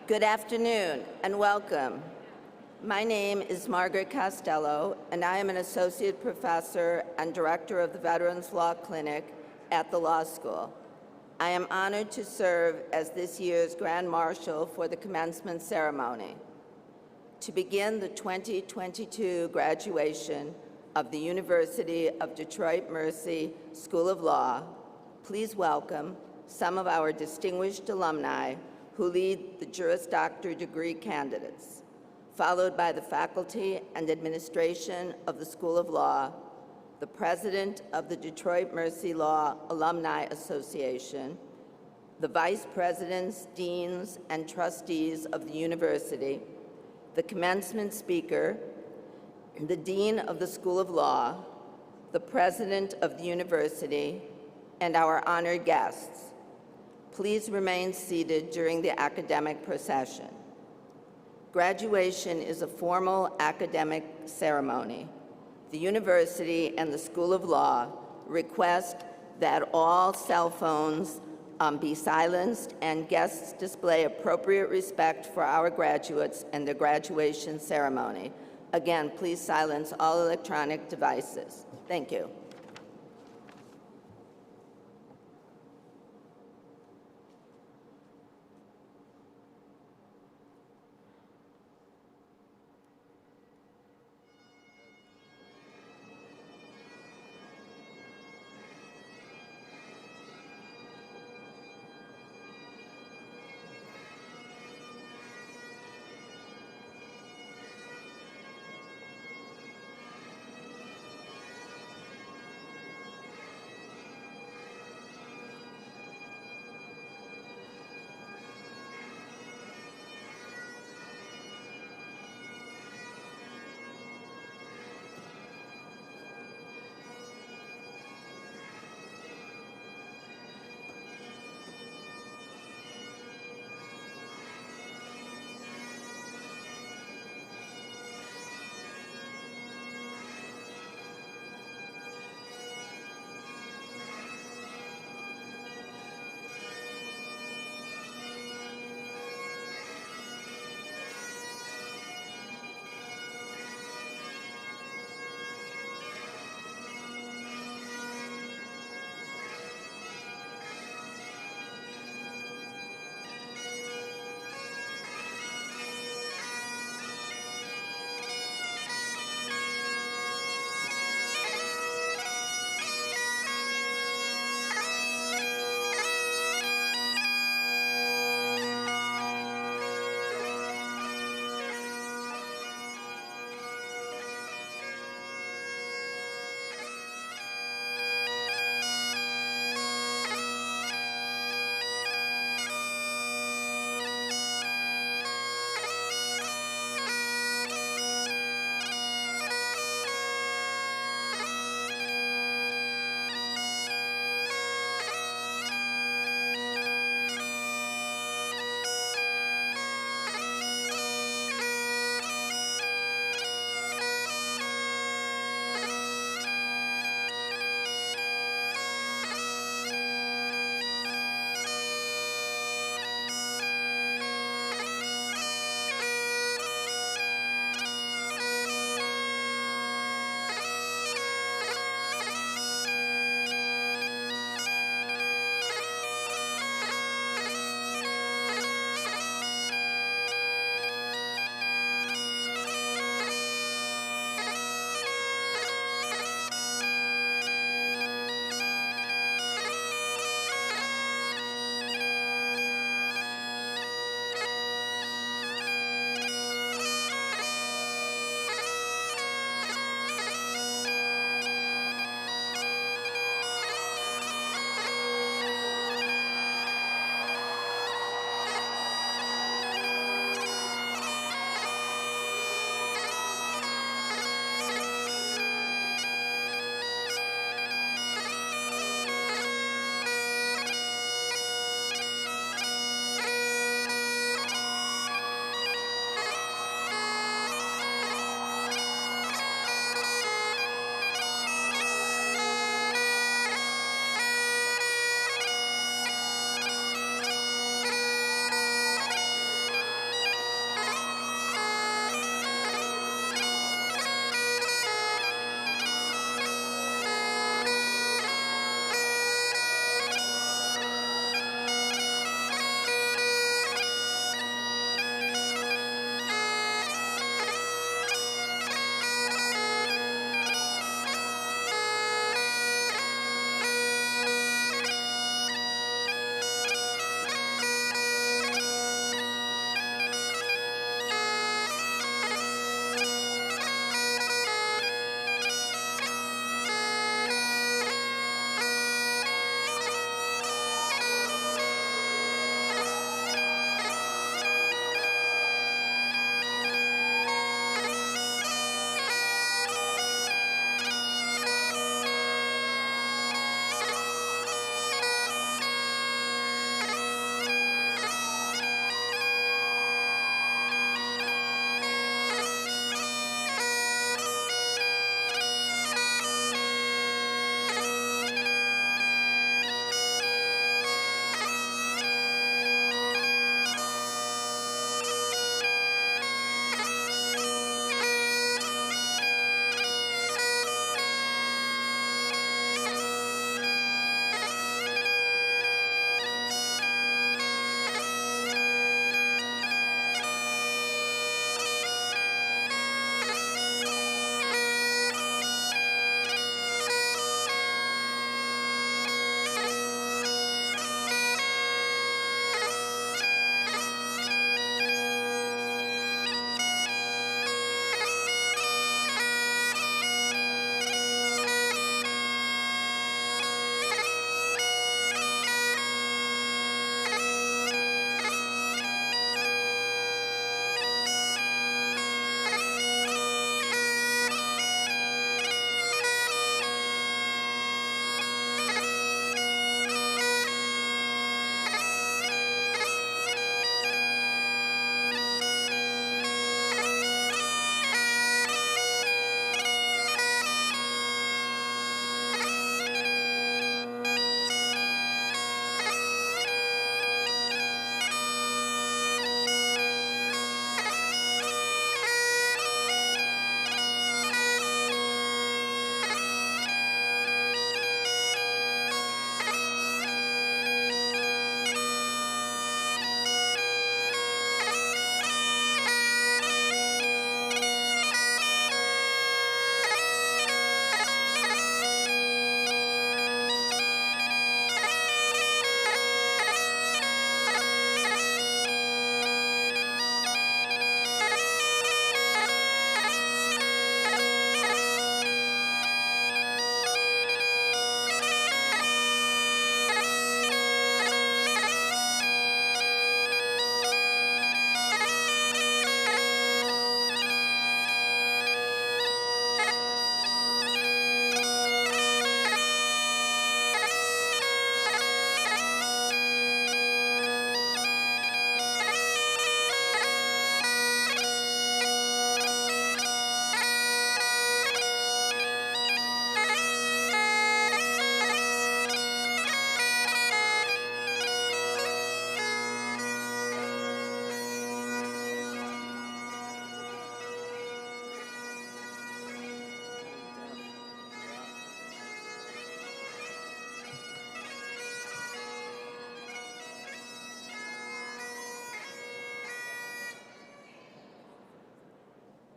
Good afternoon and welcome. My name is Margaret Costello, and I am an associate professor and director of the Veterans Law Clinic at the law school. I am honored to serve as this year's Grand Marshal for the commencement ceremony. To begin the 2022 graduation of the University of Detroit Mercy School of Law, please welcome some of our distinguished alumni who lead the Juris Doctor degree candidates, followed by the faculty and administration of the School of Law, the president of the Detroit Mercy Law Alumni Association, the vice presidents, deans, and trustees of the university, the commencement speaker, the dean of the School of Law, the president of the university, and our honored guests. Please remain seated during the academic procession. Graduation is a formal academic ceremony. The university and the School of Law request that all cell phones be silenced and guests display appropriate respect for our graduates and the graduation ceremony. Again, please silence all electronic devices. Thank you.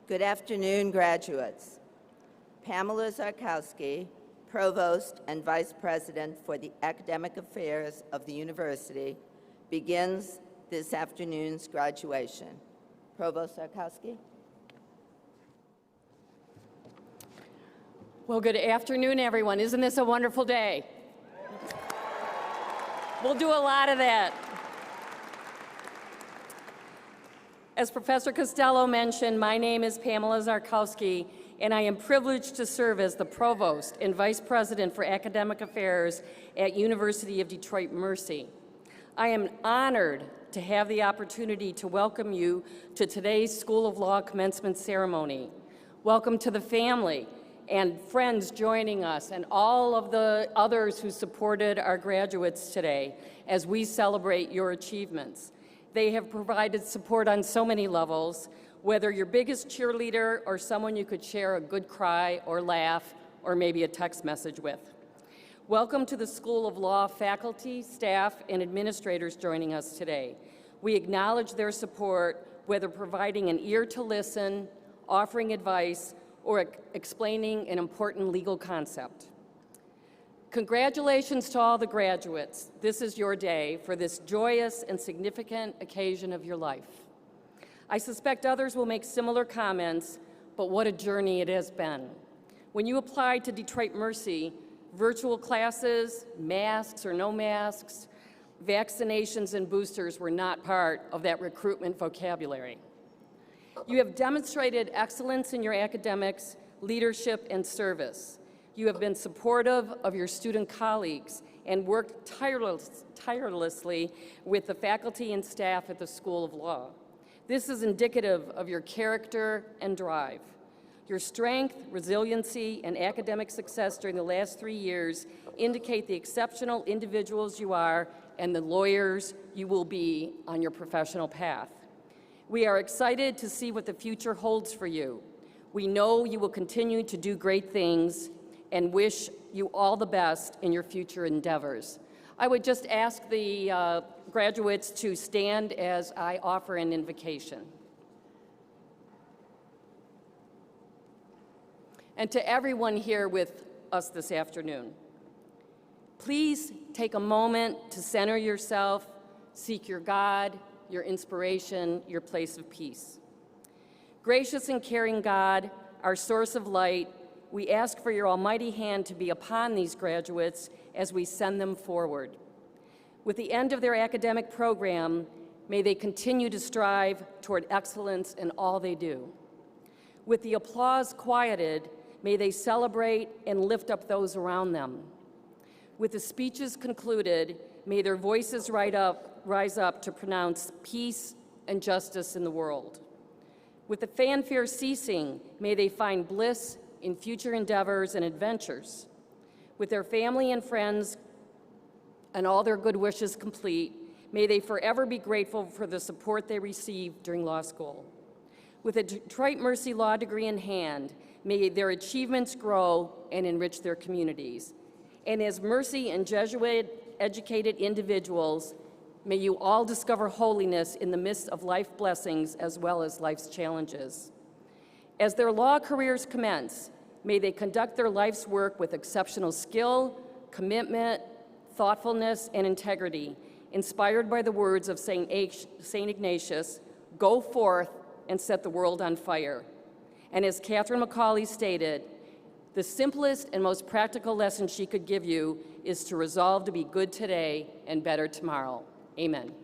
Good afternoon, graduates. Pamela Zarkowski, Provost and Vice President for the Academic Affairs of the University, begins this afternoon's graduation. Provost Zarkowski. Well, good afternoon, everyone. Isn't this a wonderful day? We'll do a lot of that. As Professor Costello mentioned, my name is Pamela Zarkowski, and I am privileged to serve as the Provost and Vice President for Academic Affairs at University of Detroit Mercy. I am honored to have the opportunity to welcome you to today's School of Law Commencement Ceremony. Welcome to the family and friends joining us and all of the others who supported our graduates today as we celebrate your achievements. They have provided support on so many levels, whether your biggest cheerleader or someone you could share a good cry or laugh or maybe a text message with. Welcome to the School of Law faculty, staff, and administrators joining us today. We acknowledge their support, whether providing an ear to listen, offering advice, or explaining an important legal concept. Congratulations to all the graduates. This is your day for this joyous and significant occasion of your life. I suspect others will make similar comments, but what a journey it has been. When you applied to Detroit Mercy, virtual classes, masks or no masks, vaccinations and boosters were not part of that recruitment vocabulary. You have demonstrated excellence in your academics, leadership, and service. You have been supportive of your student colleagues and worked tirelessly with the faculty and staff at the School of Law. This is indicative of your character and drive. Your strength, resiliency, and academic success during the last 3 years indicate the exceptional individuals you are and the lawyers you will be on your professional path. We are excited to see what the future holds for you. We know you will continue to do great things and wish you all the best in your future endeavors. I would just ask the graduates to stand as I offer an invocation. And to everyone here with us this afternoon, please take a moment to center yourself, seek your God, your inspiration, your place of peace. Gracious and caring God, our source of light, we ask for your almighty hand to be upon these graduates as we send them forward. With the end of their academic program, may they continue to strive toward excellence in all they do. With the applause quieted, may they celebrate and lift up those around them. With the speeches concluded, may their voices rise up to pronounce peace and justice in the world. With the fanfare ceasing, may they find bliss in future endeavors and adventures. With their family and friends and all their good wishes complete, may they forever be grateful for the support they received during law school. With a Detroit Mercy law degree in hand, may their achievements grow and enrich their communities. And as Mercy and Jesuit-educated individuals, may you all discover holiness in the midst of life blessings as well as life's challenges. As their law careers commence, may they conduct their life's work with exceptional skill, commitment, thoughtfulness, and integrity, inspired by the words of St. Ignatius, "Go forth and set the world on fire." And as Catherine McCauley stated, the simplest and most practical lesson she could give you is to resolve to be good today and better tomorrow. Amen.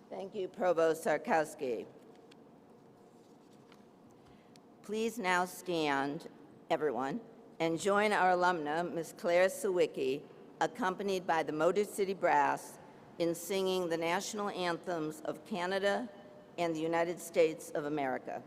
Thank you, Provost Zarkowski. Please now stand, everyone, and join our alumna, Ms. Claire Sawicki, accompanied by the Motor City Brass, in singing the national anthems of Canada and the United States of America.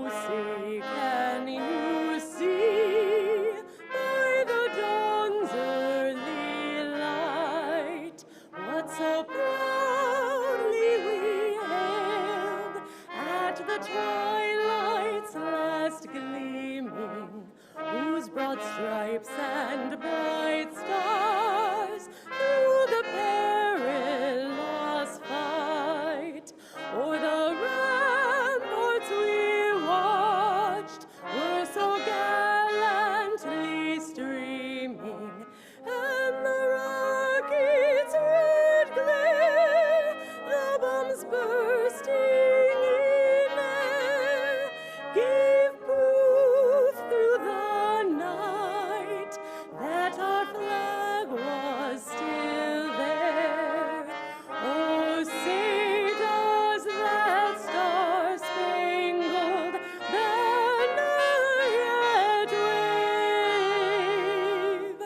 say, can you see by the dawn's early light what so proudly we hailed at the twilight's last gleaming, whose broad stripes and bright stars through the perilous fight o'er the ramparts we watched were so gallantly streaming, and the rocket's red glare, the bombs bursting in air, gave proof through the night that our flag was still there. Oh, say does that star-spangled banner yet wave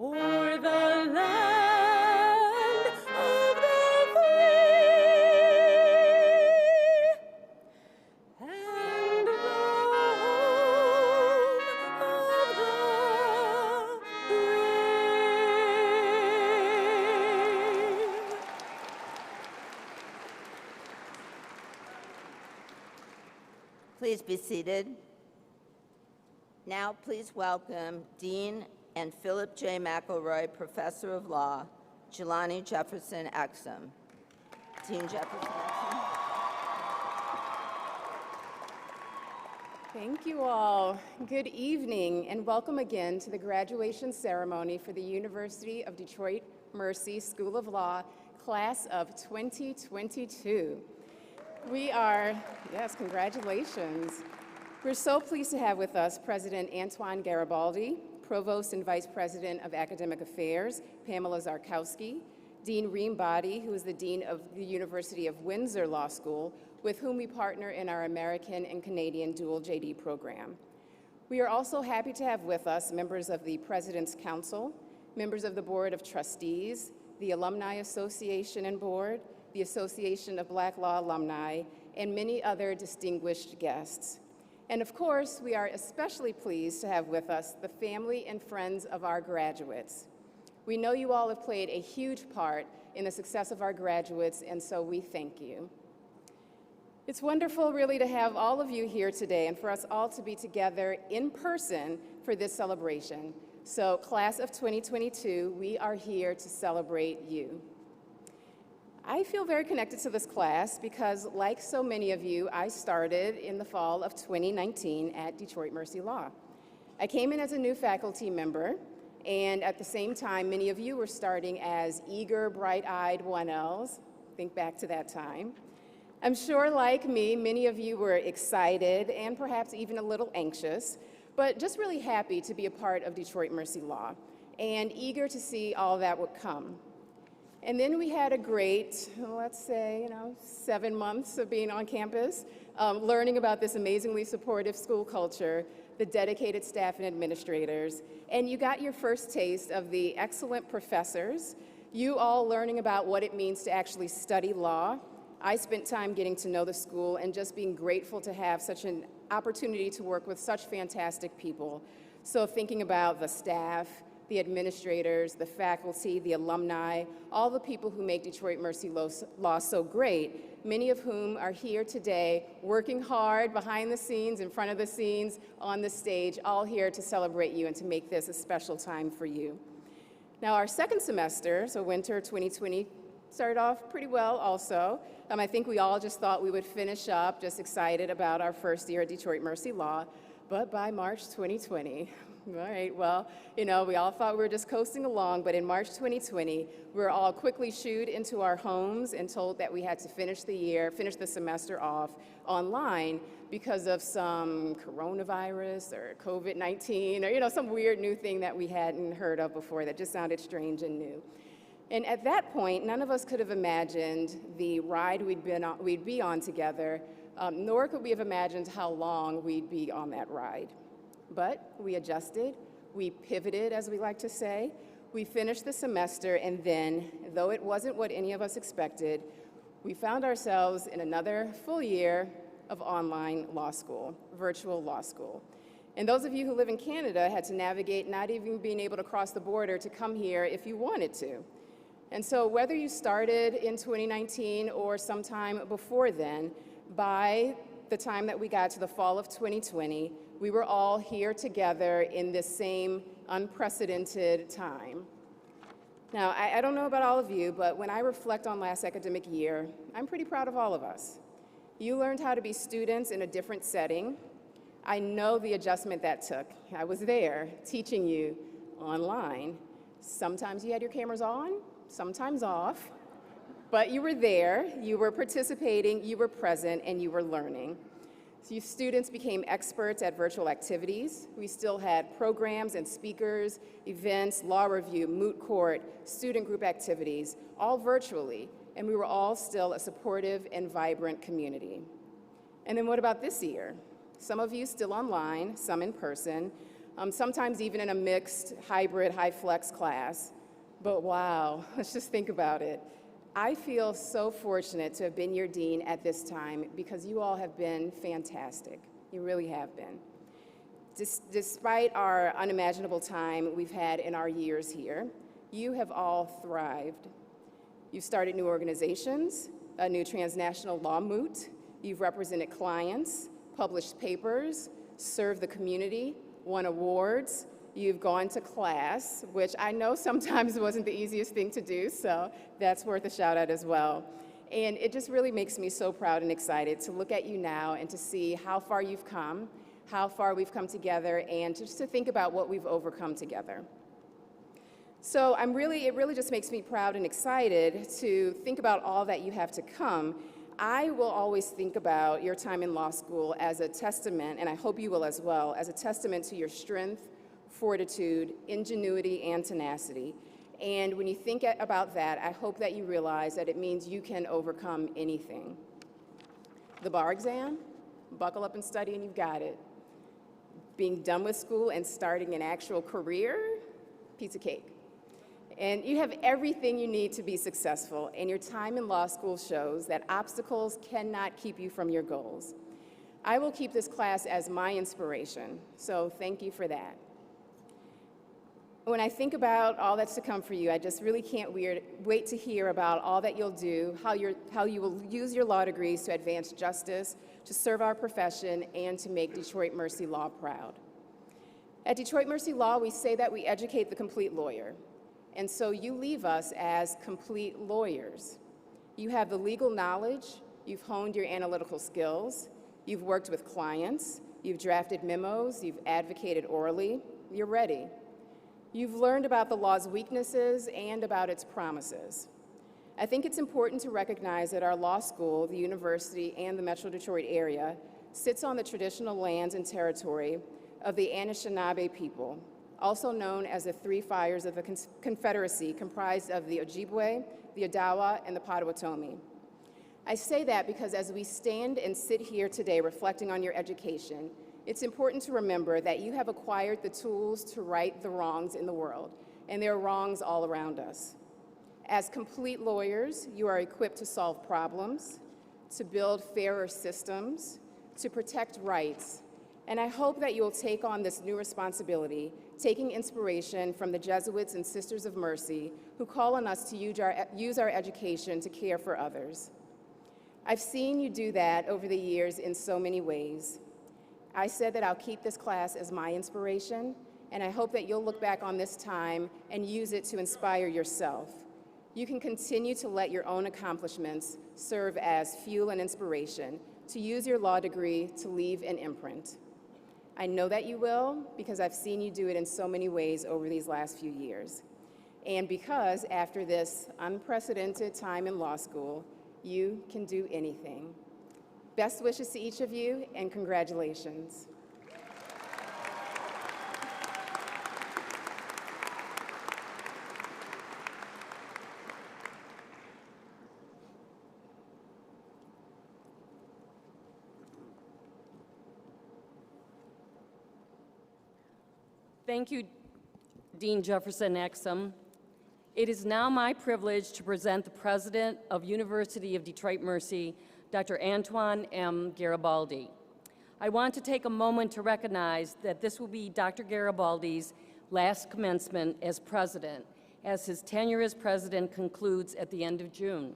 o'er the land of the free and the home of the brave. Please be seated. Now, please welcome Dean and Philip J. McElroy, Professor of Law, Jelani Jefferson Exum. Dean Jefferson Exum. Thank you all. Good evening, and welcome again to the graduation ceremony for the University of Detroit Mercy School of Law, class of 2022. Yes, congratulations. We're so pleased to have with us President Antoine Garibaldi, Provost and Vice President of Academic Affairs, Pamela Zarkowski, Dean Reem Body, who is the Dean of the University of Windsor Law School, with whom we partner in our American and Canadian dual JD program. We are also happy to have with us members of the President's Council, members of the Board of Trustees, the Alumni Association and Board, the Association of Black Law Alumni, and many other distinguished guests. And of course, we are especially pleased to have with us the family and friends of our graduates. We know you all have played a huge part in the success of our graduates, and so we thank you. It's wonderful, really, to have all of you here today and for us all to be together in person for this celebration. So, class of 2022, we are here to celebrate you. I feel very connected to this class because, like so many of you, I started in the fall of 2019 at Detroit Mercy Law. I came in as a new faculty member, and at the same time, many of you were starting as eager, bright-eyed 1Ls. Think back to that time. I'm sure, like me, many of you were excited and perhaps even a little anxious, but just really happy to be a part of Detroit Mercy Law and eager to see all that would come. And then we had a great, let's say, 7 months of being on campus, learning about this amazingly supportive school culture, the dedicated staff and administrators, and you got your first taste of the excellent professors, you all learning about what it means to actually study law. I spent time getting to know the school and just being grateful to have such an opportunity to work with such fantastic people. So thinking about the staff, the administrators, the faculty, the alumni, all the people who make Detroit Mercy Law so great, many of whom are here today working hard behind the scenes, in front of the scenes, on the stage, all here to celebrate you and to make this a special time for you. Now, our second semester, so winter 2020, started off pretty well also. I think we all just thought we would finish up, just excited about our first year at Detroit Mercy Law, but by March 2020, all right, well, we all thought we were just coasting along, but in March 2020, we were all quickly shooed into our homes and told that we had to finish the semester off online because of some coronavirus or COVID-19 or, some weird new thing that we hadn't heard of before that just sounded strange and new. And at that point, none of us could have imagined the ride we'd be on together, nor could we have imagined how long we'd be on that ride. But we adjusted, we pivoted, as we like to say. We finished the semester, and then, though it wasn't what any of us expected, we found ourselves in another full year of online law school, virtual law school. And those of you who live in Canada had to navigate not even being able to cross the border to come here if you wanted to. And so whether you started in 2019 or sometime before then, by the time that we got to the fall of 2020, we were all here together in this same unprecedented time. Now, I don't know about all of you, but when I reflect on last academic year, I'm pretty proud of all of us. You learned how to be students in a different setting. I know the adjustment that took. I was there teaching you online. Sometimes you had your cameras on, sometimes off, but you were there, you were participating, you were present, and you were learning. So you students became experts at virtual activities. We still had programs and speakers, events, law review, moot court, student group activities, all virtually, and we were all still a supportive and vibrant community. And then what about this year? Some of you still online, some in person, sometimes even in a mixed, hybrid, high-flex class. But wow, let's just think about it. I feel so fortunate to have been your dean at this time because you all have been fantastic. You really have been. Despite our unimaginable time we've had in our years here, you have all thrived. You've started new organizations, a new transnational law moot, you've represented clients, published papers, served the community, won awards, you've gone to class, which I know sometimes wasn't the easiest thing to do, so that's worth a shout out as well. And it just really makes me so proud and excited to look at you now and to see how far you've come, how far we've come together, and just to think about what we've overcome together. So it really just makes me proud and excited to think about all that you have to come. I will always think about your time in law school as a testament, and I hope you will as well, as a testament to your strength, fortitude, ingenuity, and tenacity. And when you think about that, I hope that you realize that it means you can overcome anything. The bar exam, buckle up and study and you've got it. Being done with school and starting an actual career, piece of cake. And you have everything you need to be successful, and your time in law school shows that obstacles cannot keep you from your goals. I will keep this class as my inspiration, so thank you for that. When I think about all that's to come for you, I just really can't wait to hear about all that you'll do, how you will use your law degrees to advance justice, to serve our profession, and to make Detroit Mercy Law proud. At Detroit Mercy Law, we say that we educate the complete lawyer. And so you leave us as complete lawyers. You have the legal knowledge, you've honed your analytical skills, you've worked with clients, you've drafted memos, you've advocated orally, you're ready. You've learned about the law's weaknesses and about its promises. I think it's important to recognize that our law school, the university, and the Metro Detroit area sits on the traditional lands and territory of the Anishinaabe people, also known as the Three Fires of the Confederacy, comprised of the Ojibwe, the Odawa, and the Potawatomi. I say that because as we stand and sit here today reflecting on your education, it's important to remember that you have acquired the tools to right the wrongs in the world, and there are wrongs all around us. As complete lawyers, you are equipped to solve problems, to build fairer systems, to protect rights, and I hope that you will take on this new responsibility, taking inspiration from the Jesuits and Sisters of Mercy who call on us to use our education to care for others. I've seen you do that over the years in so many ways. I said that I'll keep this class as my inspiration, and I hope that you'll look back on this time and use it to inspire yourself. You can continue to let your own accomplishments serve as fuel and inspiration, to use your law degree to leave an imprint. I know that you will because I've seen you do it in so many ways over these last few years. And because after this unprecedented time in law school, you can do anything. Best wishes to each of you, and congratulations. Thank you, Dean Jefferson Exum. It is now my privilege to present the President of University of Detroit Mercy, Dr. Antoine M. Garibaldi. I want to take a moment to recognize that this will be Dr. Garibaldi's last commencement as president, as his tenure as president concludes at the end of June.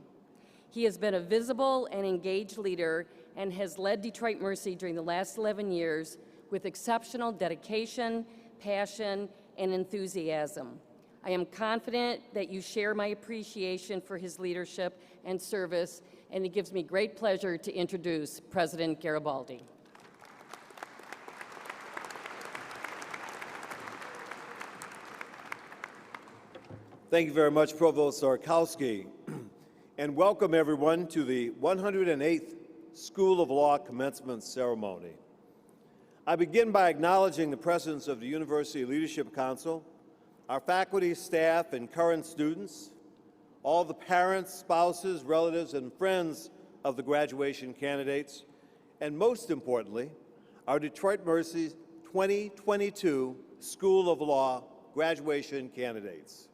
He has been a visible and engaged leader and has led Detroit Mercy during the last 11 years with exceptional dedication, passion, and enthusiasm. I am confident that you share my appreciation for his leadership and service, and it gives me great pleasure to introduce President Garibaldi. Thank you very much, Provost Zarkowski, and welcome everyone to the 108th School of Law Commencement Ceremony. I begin by acknowledging the presence of the University Leadership Council, our faculty, staff, and current students, all the parents, spouses, relatives, and friends of the graduation candidates, and most importantly, our Detroit Mercy 2022 School of Law graduation candidates.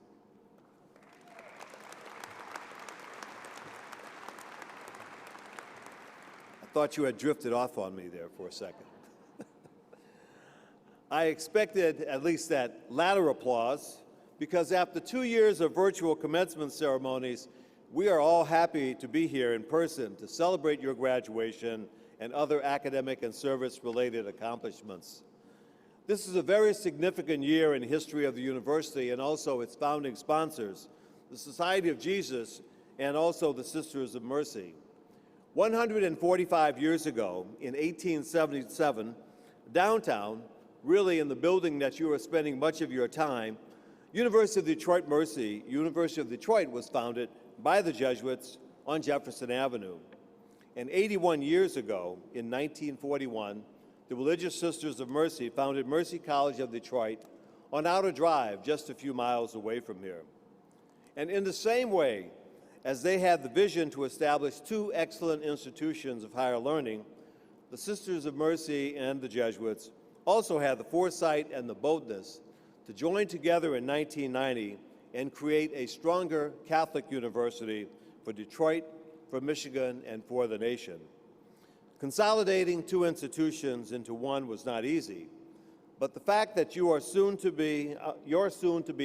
I thought you had drifted off on me there for a second. I expected at least that latter applause because after 2 years of virtual commencement ceremonies, we are all happy to be here in person to celebrate your graduation and other academic and service-related accomplishments. This is a very significant year in the history of the university and also its founding sponsors, the Society of Jesus and also the Sisters of Mercy. 145 years ago, in 1877, downtown, really in the building that you are spending much of your time, University of Detroit Mercy, University of Detroit was founded by the Jesuits on Jefferson Avenue. And 81 years ago, in 1941, the Religious Sisters of Mercy founded Mercy College of Detroit on Outer Drive, just a few miles away from here. And in the same way, as they had the vision to establish two excellent institutions of higher learning, the Sisters of Mercy and the Jesuits also had the foresight and the boldness to join together in 1990 and create a stronger Catholic university for Detroit, for Michigan, and for the nation. Consolidating two institutions into one was not easy, but the fact that your soon-to-be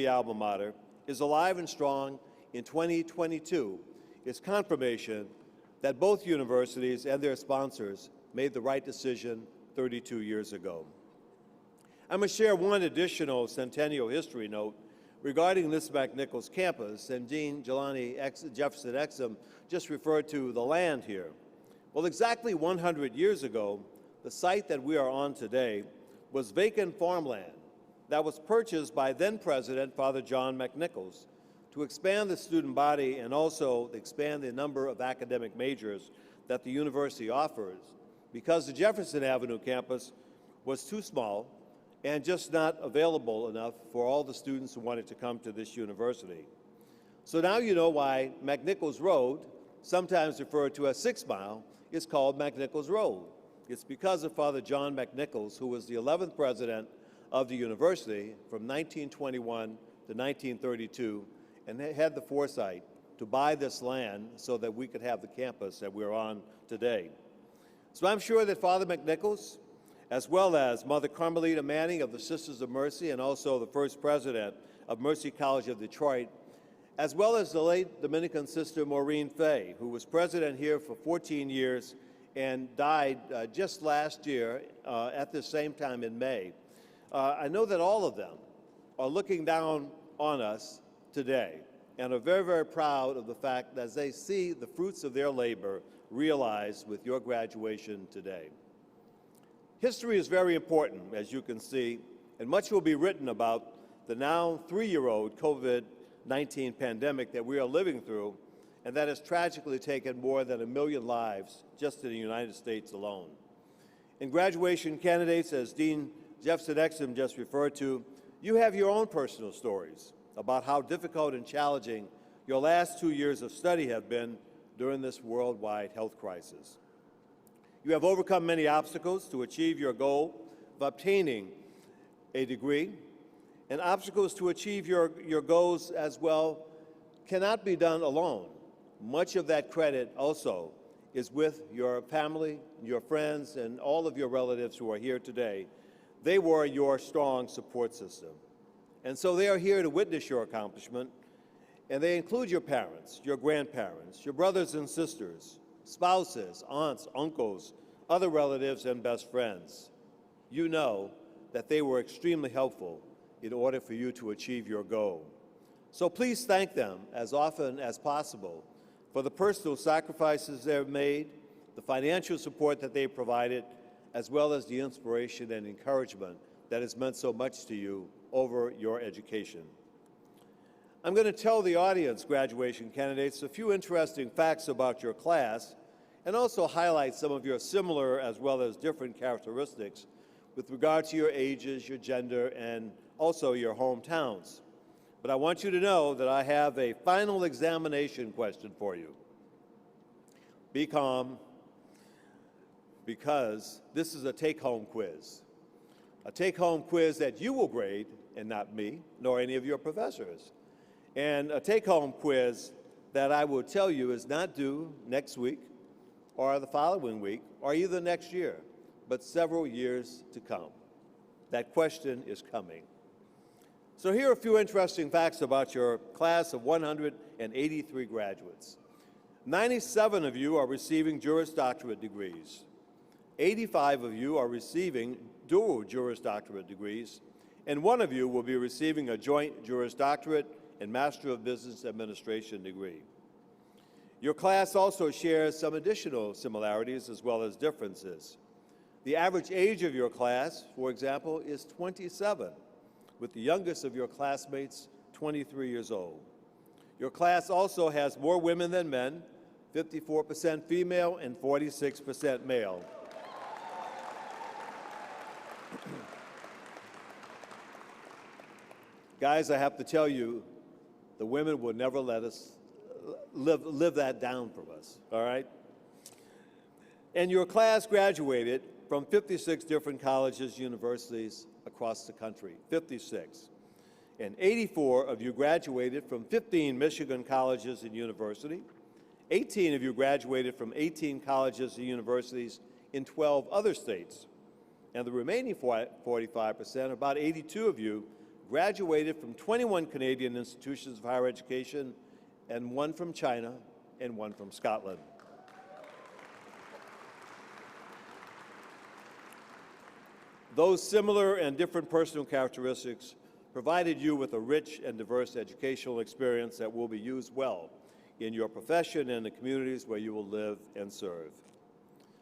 alma mater is alive and strong in 2022 is confirmation that both universities and their sponsors made the right decision 32 years ago. I'm going to share one additional centennial history note regarding this McNichols campus, and Dean Jelani Jefferson Exum just referred to the land here. Well, exactly 100 years ago, the site that we are on today was vacant farmland that was purchased by then-President Father John McNichols to expand the student body and also expand the number of academic majors that the university offers, because the Jefferson Avenue campus was too small and just not available enough for all the students who wanted to come to this university. So now you know why McNichols Road, sometimes referred to as 6 Mile, is called McNichols Road. It's because of Father John McNichols, who was the 11th president of the university from 1921 to 1932, and had the foresight to buy this land so that we could have the campus that we're on today. So I'm sure that Father McNichols, as well as Mother Carmelita Manning of the Sisters of Mercy and also the first president of Mercy College of Detroit, as well as the late Dominican Sister Maureen Fay, who was president here for 14 years and died just last year at the same time in May. I know that all of them are looking down on us today and are very, very proud of the fact that they see the fruits of their labor realized with your graduation today. History is very important, as you can see, and much will be written about the now 3-year-old COVID-19 pandemic that we are living through, and that has tragically taken more than 1 million lives just in the United States alone. In graduation candidates, as Dean Jefferson Exum just referred to, you have your own personal stories about how difficult and challenging your last 2 years of study have been during this worldwide health crisis. You have overcome many obstacles to achieve your goal of obtaining a degree, and obstacles to achieve your goals as well cannot be done alone. Much of that credit also is with your family, your friends, and all of your relatives who are here today. They were your strong support system. And so they are here to witness your accomplishment, and they include your parents, your grandparents, your brothers and sisters, spouses, aunts, uncles, other relatives, and best friends. You know that they were extremely helpful in order for you to achieve your goal. So please thank them as often as possible for the personal sacrifices they've made, the financial support that they provided, as well as the inspiration and encouragement that has meant so much to you over your education. I'm going to tell the audience, graduation candidates, a few interesting facts about your class and also highlight some of your similar as well as different characteristics with regard to your ages, your gender, and also your hometowns. But I want you to know that I have a final examination question for you. Be calm, because this is a take-home quiz. A take-home quiz that you will grade, and not me, nor any of your professors. And a take-home quiz that I will tell you is not due next week, or the following week, or either next year, but several years to come. That question is coming. So here are a few interesting facts about your class of 183 graduates. 97 of you are receiving Juris Doctorate degrees. 85 of you are receiving dual Juris Doctorate degrees, and 1 of you will be receiving a joint Juris Doctorate and Master of Business Administration degree. Your class also shares some additional similarities as well as differences. The average age of your class, for example, is 27, with the youngest of your classmates 23 years old. Your class also has more women than men, 54% female and 46% male. Guys, I have to tell you, the women will never let us live that down from us, all right? And your class graduated from 56 different colleges, universities across the country, 56. And 84 of you graduated from 15 Michigan colleges and universities. 18 of you graduated from 18 colleges and universities in 12 other states. And the remaining 45%, about 82 of you, graduated from 21 Canadian institutions of higher education, and 1 from China and 1 from Scotland. Those similar and different personal characteristics provided you with a rich and diverse educational experience that will be used well in your profession and the communities where you will live and serve.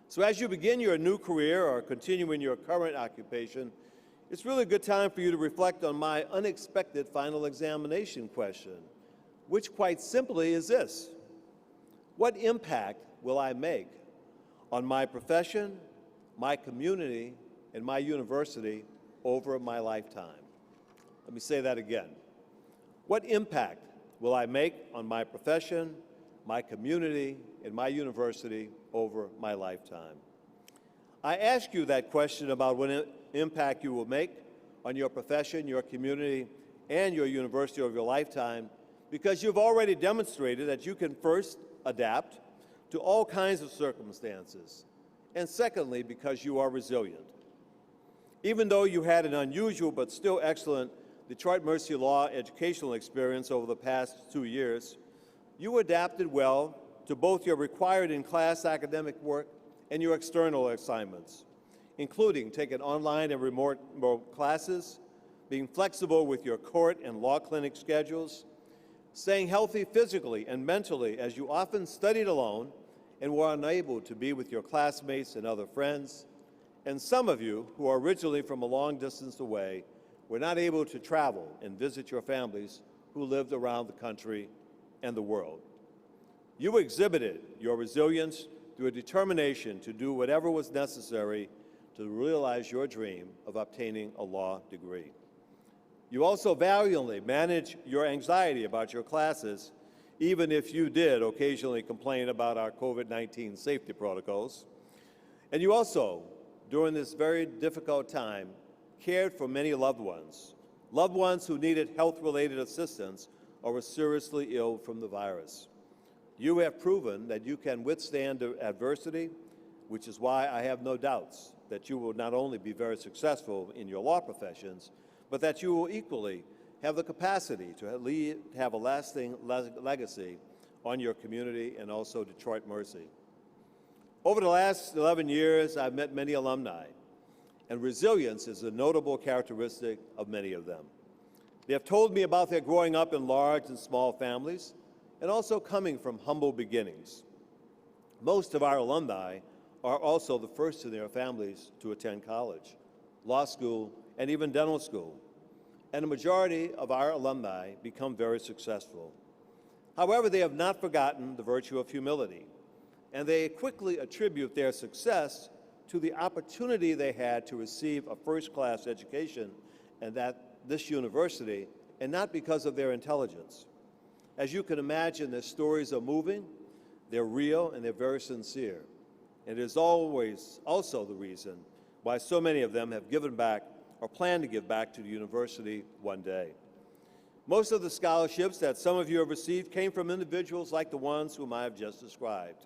So as you begin your new career or continue in your current occupation, it's really a good time for you to reflect on my unexpected final examination question, which quite simply is this: what impact will I make on my profession, my community, and my university over my lifetime? Let me say that again. What impact will I make on my profession, my community, and my university over my lifetime? I ask you that question about what impact you will make on your profession, your community, and your university over your lifetime because you've already demonstrated that you can first adapt to all kinds of circumstances, and secondly, because you are resilient. Even though you had an unusual but still excellent Detroit Mercy Law educational experience over the past 2 years, you adapted well to both your required in-class academic work and your external assignments, including taking online and remote classes, being flexible with your court and law clinic schedules, staying healthy physically and mentally as you often studied alone and were unable to be with your classmates and other friends, and some of you who are originally from a long distance away were not able to travel and visit your families who lived around the country and the world. You exhibited your resilience through a determination to do whatever was necessary to realize your dream of obtaining a law degree. You also valiantly managed your anxiety about your classes, even if you did occasionally complain about our COVID-19 safety protocols. And you also, during this very difficult time, cared for many loved ones who needed health-related assistance or were seriously ill from the virus. You have proven that you can withstand adversity, which is why I have no doubts that you will not only be very successful in your law professions, but that you will equally have the capacity to have a lasting legacy on your community and also Detroit Mercy. Over the last 11 years, I've met many alumni, and resilience is a notable characteristic of many of them. They have told me about their growing up in large and small families, and also coming from humble beginnings. Most of our alumni are also the first in their families to attend college, law school, and even dental school. And a majority of our alumni become very successful. However, they have not forgotten the virtue of humility, and they quickly attribute their success to the opportunity they had to receive a first-class education and at this university, and not because of their intelligence. As you can imagine, their stories are moving, they're real, and they're very sincere. And it is always also the reason why so many of them have given back or plan to give back to the university one day. Most of the scholarships that some of you have received came from individuals like the ones whom I have just described.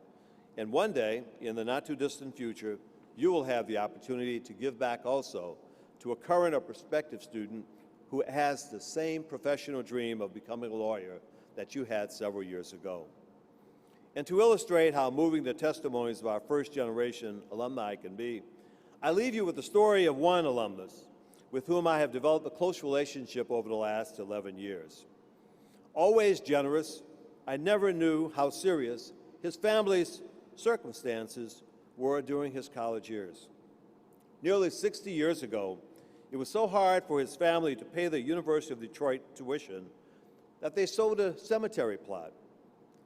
And one day, in the not-too-distant future, you will have the opportunity to give back also to a current or prospective student who has the same professional dream of becoming a lawyer that you had several years ago. And to illustrate how moving the testimonies of our first-generation alumni can be, I leave you with the story of one alumnus with whom I have developed a close relationship over the last 11 years. Always generous, I never knew how serious his family's circumstances were during his college years. Nearly 60 years ago, it was so hard for his family to pay the University of Detroit tuition that they sold a cemetery plot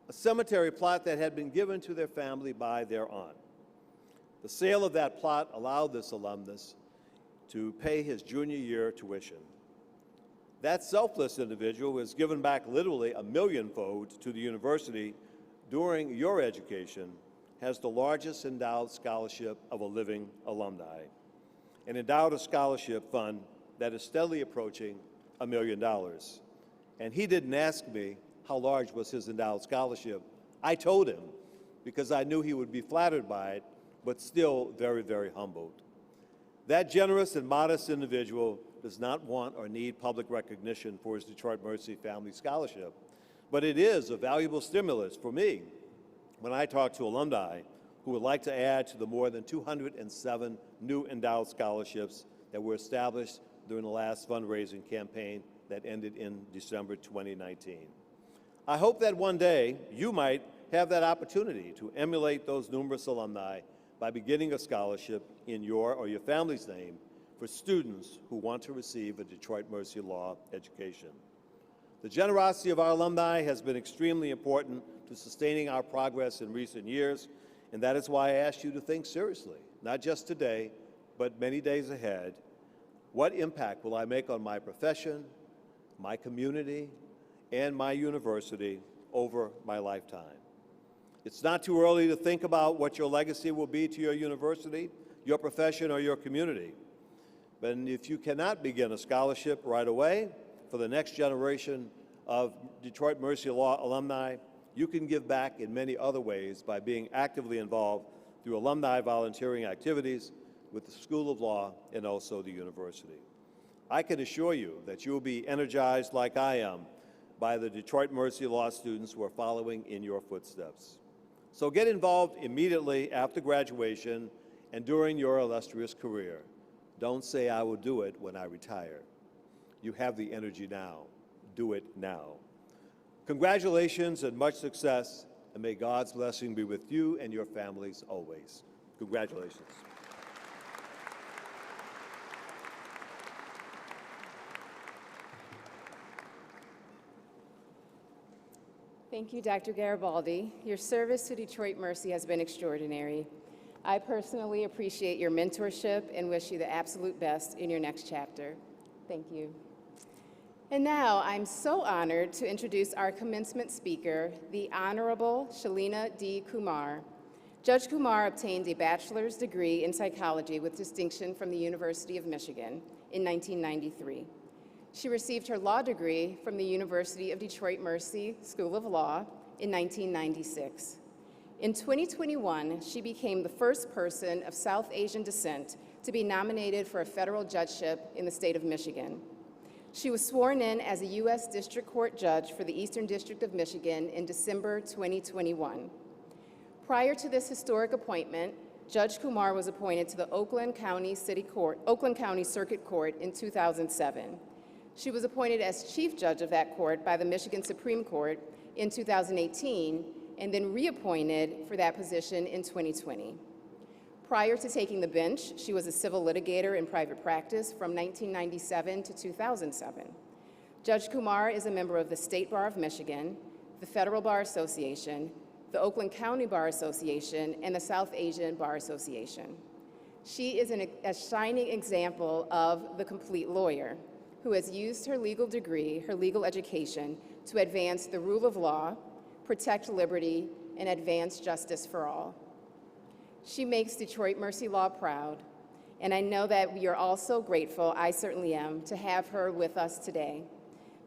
that had been given to their family by their aunt. The sale of that plot allowed this alumnus to pay his junior year tuition. That selfless individual was given back literally a millionfold to the university during your education, has the largest endowed scholarship of a living alumni, and endowed a scholarship fund that is steadily approaching $1 million. And he didn't ask me how large was his endowed scholarship. I told him because I knew he would be flattered by it, but still very, very humbled. That generous and modest individual does not want or need public recognition for his Detroit Mercy Family Scholarship, but it is a valuable stimulus for me when I talk to alumni who would like to add to the more than 207 new endowed scholarships that were established during the last fundraising campaign that ended in December 2019. I hope that one day you might have that opportunity to emulate those numerous alumni by beginning a scholarship in your or your family's name for students who want to receive a Detroit Mercy Law education. The generosity of our alumni has been extremely important to sustaining our progress in recent years, and that is why I ask you to think seriously, not just today, but many days ahead. What impact will I make on my profession, my community, and my university over my lifetime? It's not too early to think about what your legacy will be to your university, your profession, or your community. But if you cannot begin a scholarship right away for the next generation of Detroit Mercy Law alumni, you can give back in many other ways by being actively involved through alumni volunteering activities with the School of Law and also the university. I can assure you that you will be energized like I am by the Detroit Mercy Law students who are following in your footsteps. So get involved immediately after graduation and during your illustrious career. Don't say, "I will do it when I retire." You have the energy now. Do it now. Congratulations and much success, and may God's blessing be with you and your families always. Congratulations. Thank you, Dr. Garibaldi. Your service to Detroit Mercy has been extraordinary. I personally appreciate your mentorship and wish you the absolute best in your next chapter. Thank you. And now, I'm so honored to introduce our commencement speaker, the Honorable Shalina D. Kumar. Judge Kumar obtained a bachelor's degree in psychology with distinction from the University of Michigan in 1993. She received her law degree from the University of Detroit Mercy School of Law in 1996. In 2021, she became the first person of South Asian descent to be nominated for a federal judgeship in the state of Michigan. She was sworn in as a U.S. District Court judge for the Eastern District of Michigan in December 2021. Prior to this historic appointment, Judge Kumar was appointed to the Oakland County Circuit Court in 2007. She was appointed as chief judge of that court by the Michigan Supreme Court in 2018, and then reappointed for that position in 2020. Prior to taking the bench, she was a civil litigator in private practice from 1997 to 2007. Judge Kumar is a member of the State Bar of Michigan, the Federal Bar Association, the Oakland County Bar Association, and the South Asian Bar Association. She is a shining example of the complete lawyer who has used her legal degree, her legal education, to advance the rule of law, protect liberty, and advance justice for all. She makes Detroit Mercy Law proud, and I know that we are all so grateful, I certainly am, to have her with us today.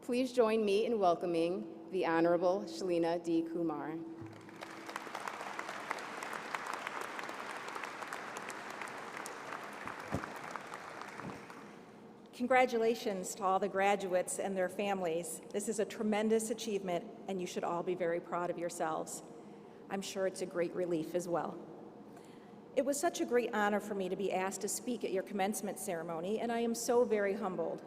Please join me in welcoming the Honorable Shalina D. Kumar. Congratulations to all the graduates and their families. This is a tremendous achievement, and you should all be very proud of yourselves. I'm sure it's a great relief as well. It was such a great honor for me to be asked to speak at your commencement ceremony, and I am so very humbled.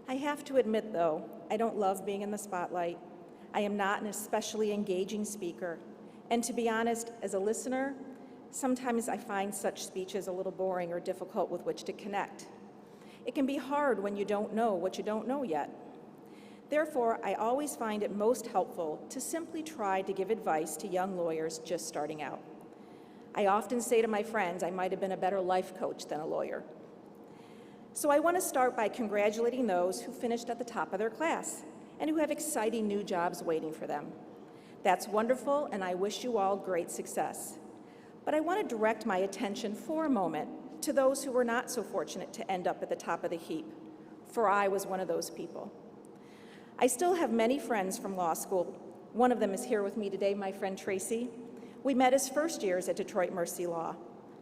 I have to admit, though, I don't love being in the spotlight. I am not an especially engaging speaker, and to be honest, as a listener, sometimes I find such speeches a little boring or difficult with which to connect. It can be hard when you don't know what you don't know yet. Therefore, I always find it most helpful to simply try to give advice to young lawyers just starting out. I often say to my friends, I might have been a better life coach than a lawyer. So I want to start by congratulating those who finished at the top of their class and who have exciting new jobs waiting for them. That's wonderful, and I wish you all great success. But I want to direct my attention for a moment to those who were not so fortunate to end up at the top of the heap, for I was one of those people. I still have many friends from law school. One of them is here with me today, my friend Tracy. We met as first years at Detroit Mercy Law.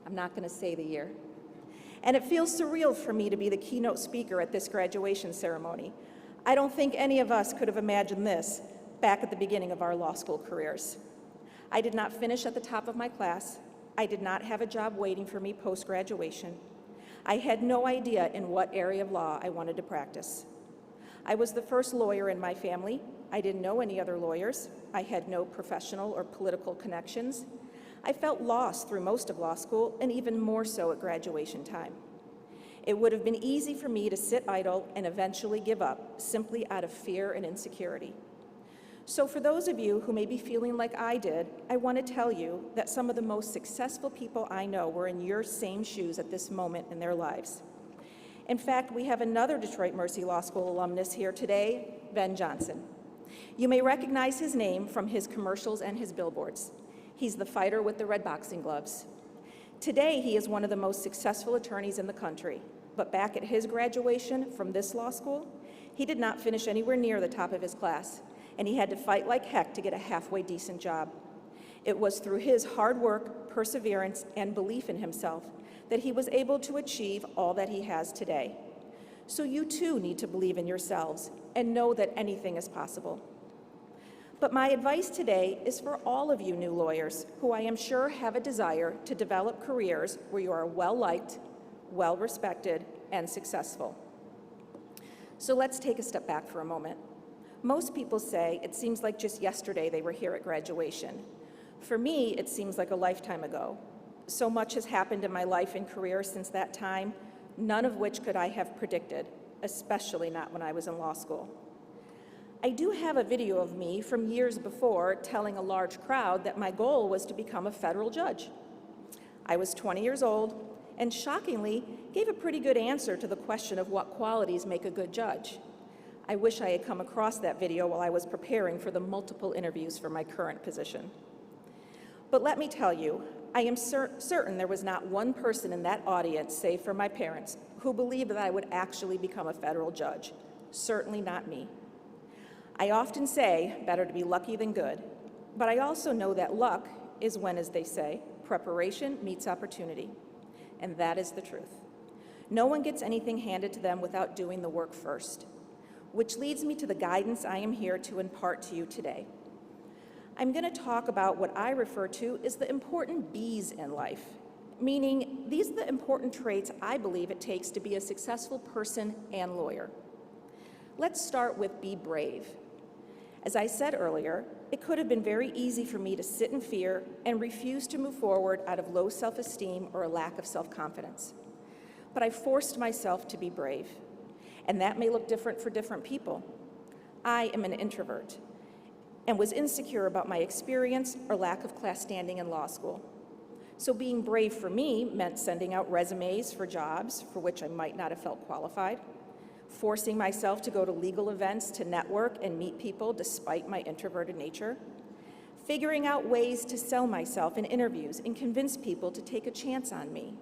I'm not going to say the year. And it feels surreal for me to be the keynote speaker at this graduation ceremony. I don't think any of us could have imagined this back at the beginning of our law school careers. I did not finish at the top of my class. I did not have a job waiting for me post-graduation. I had no idea in what area of law I wanted to practice. I was the first lawyer in my family. I didn't know any other lawyers. I had no professional or political connections. I felt lost through most of law school, and even more so at graduation time. It would have been easy for me to sit idle and eventually give up, simply out of fear and insecurity. So for those of you who may be feeling like I did, I want to tell you that some of the most successful people I know were in your same shoes at this moment in their lives. In fact, we have another Detroit Mercy Law School alumnus here today, Ben Johnson. You may recognize his name from his commercials and his billboards. He's the fighter with the red boxing gloves. Today, he is one of the most successful attorneys in the country, but back at his graduation from this law school, he did not finish anywhere near the top of his class, and he had to fight like heck to get a halfway decent job. It was through his hard work, perseverance, and belief in himself that he was able to achieve all that he has today. So you too need to believe in yourselves and know that anything is possible. But my advice today is for all of you new lawyers who I am sure have a desire to develop careers where you are well-liked, well-respected, and successful. So let's take a step back for a moment. Most people say it seems like just yesterday they were here at graduation. For me, it seems like a lifetime ago. So much has happened in my life and career since that time, none of which could I have predicted, especially not when I was in law school. I do have a video of me from years before telling a large crowd that my goal was to become a federal judge. I was 20 years old and shockingly gave a pretty good answer to the question of what qualities make a good judge. I wish I had come across that video while I was preparing for the multiple interviews for my current position. But let me tell you, I am certain there was not one person in that audience, save for my parents, who believed that I would actually become a federal judge. Certainly not me. I often say, better to be lucky than good. But I also know that luck is when, as they say, preparation meets opportunity. And that is the truth. No one gets anything handed to them without doing the work first, which leads me to the guidance I am here to impart to you today. I'm going to talk about what I refer to as the important B's in life, meaning these are the important traits I believe it takes to be a successful person and lawyer. Let's start with be brave. As I said earlier, it could have been very easy for me to sit in fear and refuse to move forward out of low self-esteem or a lack of self-confidence. But I forced myself to be brave, and that may look different for different people. I am an introvert and was insecure about my experience or lack of class standing in law school. So being brave for me meant sending out resumes for jobs for which I might not have felt qualified, forcing myself to go to legal events to network and meet people despite my introverted nature, figuring out ways to sell myself in interviews and convince people to take a chance on me.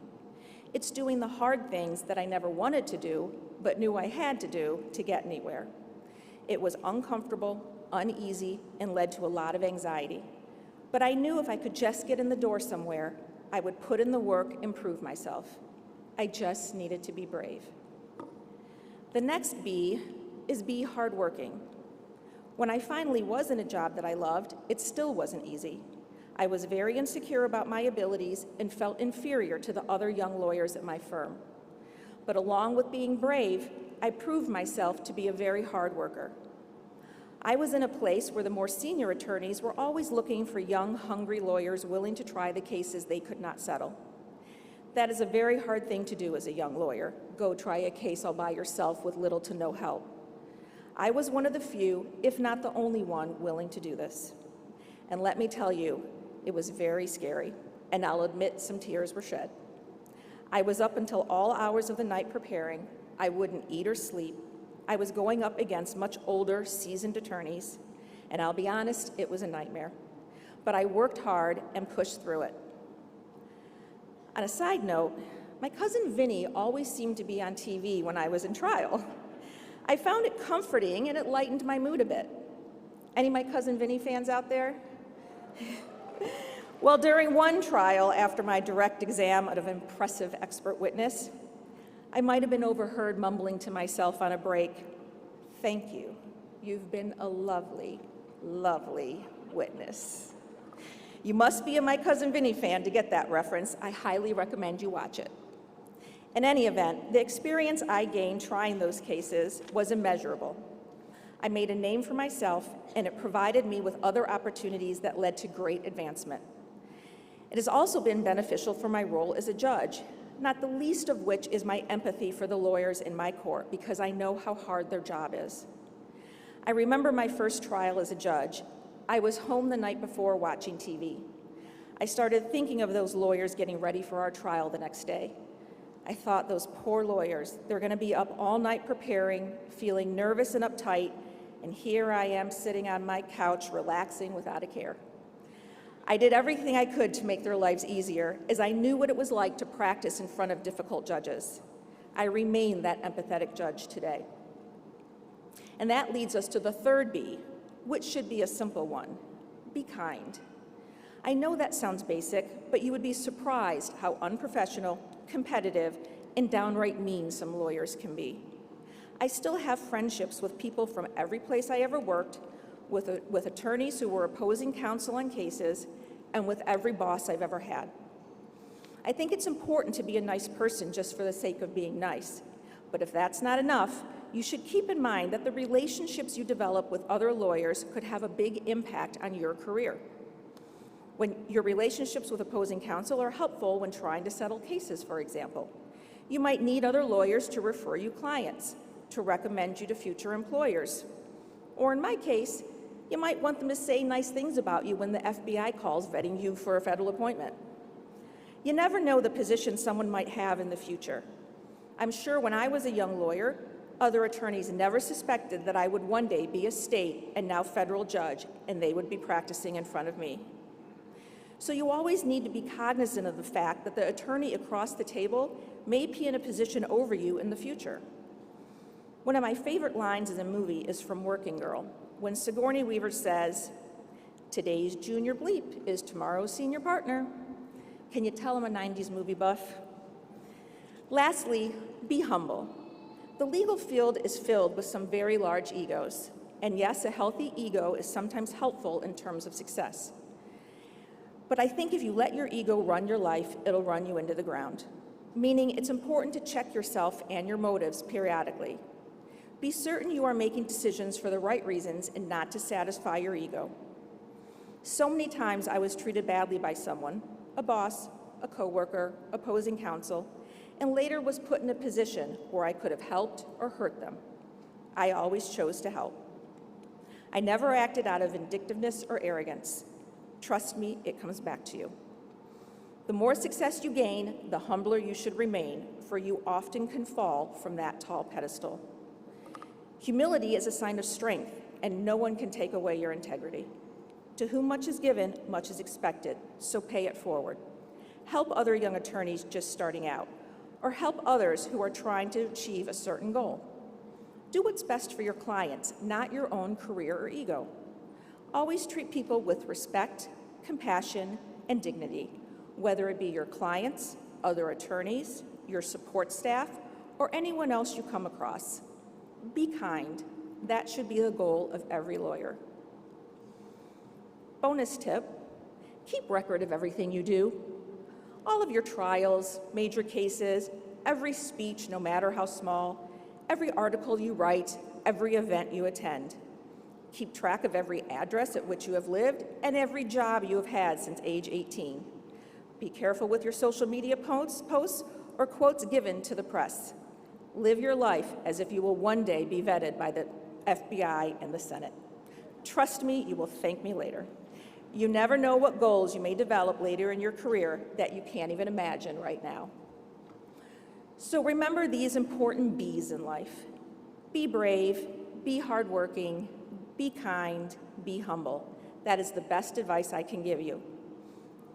It's doing the hard things that I never wanted to do, but knew I had to do to get anywhere. It was uncomfortable, uneasy, and led to a lot of anxiety. But I knew if I could just get in the door somewhere, I would put in the work and prove myself. I just needed to be brave. The next B is be hardworking. When I finally was in a job that I loved, it still wasn't easy. I was very insecure about my abilities and felt inferior to the other young lawyers at my firm. But along with being brave, I proved myself to be a very hard worker. I was in a place where the more senior attorneys were always looking for young, hungry lawyers willing to try the cases they could not settle. That is a very hard thing to do as a young lawyer. Go try a case all by yourself with little to no help. I was one of the few, if not the only one, willing to do this. And let me tell you, it was very scary, and I'll admit some tears were shed. I was up until all hours of the night preparing. I wouldn't eat or sleep. I was going up against much older, seasoned attorneys, and I'll be honest, it was a nightmare. But I worked hard and pushed through it. On a side note, my cousin Vinny always seemed to be on TV when I was in trial. I found it comforting and it lightened my mood a bit. Any of my cousin Vinny fans out there? Well, during one trial after my direct exam of an impressive expert witness, I might have been overheard mumbling to myself on a break, "Thank you. You've been a lovely, lovely witness." You must be a My Cousin Vinny fan to get that reference. I highly recommend you watch it. In any event, the experience I gained trying those cases was immeasurable. I made a name for myself, and it provided me with other opportunities that led to great advancement. It has also been beneficial for my role as a judge, not the least of which is my empathy for the lawyers in my court, because I know how hard their job is. I remember my first trial as a judge. I was home the night before watching TV. I started thinking of those lawyers getting ready for our trial the next day. I thought, those poor lawyers, they're going to be up all night preparing, feeling nervous and uptight, and here I am sitting on my couch relaxing without a care. I did everything I could to make their lives easier, as I knew what it was like to practice in front of difficult judges. I remain that empathetic judge today. And that leads us to the third B, which should be a simple one: be kind. I know that sounds basic, but you would be surprised how unprofessional, competitive, and downright mean some lawyers can be. I still have friendships with people from every place I ever worked, with attorneys who were opposing counsel on cases, and with every boss I've ever had. I think it's important to be a nice person just for the sake of being nice. But if that's not enough, you should keep in mind that the relationships you develop with other lawyers could have a big impact on your career. When your relationships with opposing counsel are helpful when trying to settle cases, for example. You might need other lawyers to refer you clients, to recommend you to future employers. Or in my case, you might want them to say nice things about you when the FBI calls vetting you for a federal appointment. You never know the position someone might have in the future. I'm sure when I was a young lawyer, other attorneys never suspected that I would one day be a state and now federal judge, and they would be practicing in front of me. So you always need to be cognizant of the fact that the attorney across the table may be in a position over you in the future. One of my favorite lines in a movie is from Working Girl, when Sigourney Weaver says, Today's junior bleep is tomorrow's senior partner. Can you tell I'm a 90s movie buff? Lastly, be humble. The legal field is filled with some very large egos. And yes, a healthy ego is sometimes helpful in terms of success. But I think if you let your ego run your life, it'll run you into the ground. Meaning it's important to check yourself and your motives periodically. Be certain you are making decisions for the right reasons and not to satisfy your ego. So many times I was treated badly by someone, a boss, a coworker, opposing counsel, and later was put in a position where I could have helped or hurt them. I always chose to help. I never acted out of vindictiveness or arrogance. Trust me, it comes back to you. The more success you gain, the humbler you should remain, for you often can fall from that tall pedestal. Humility is a sign of strength, and no one can take away your integrity. To whom much is given, much is expected, so pay it forward. Help other young attorneys just starting out, or help others who are trying to achieve a certain goal. Do what's best for your clients, not your own career or ego. Always treat people with respect, compassion, and dignity, whether it be your clients, other attorneys, your support staff, or anyone else you come across. Be kind. That should be the goal of every lawyer. Bonus tip, keep record of everything you do. All of your trials, major cases, every speech, no matter how small, every article you write, every event you attend. Keep track of every address at which you have lived and every job you have had since age 18. Be careful with your social media posts or quotes given to the press. Live your life as if you will one day be vetted by the FBI and the Senate. Trust me, you will thank me later. You never know what goals you may develop later in your career that you can't even imagine right now. So remember these important B's in life. Be brave, be hardworking, be kind, be humble. That is the best advice I can give you.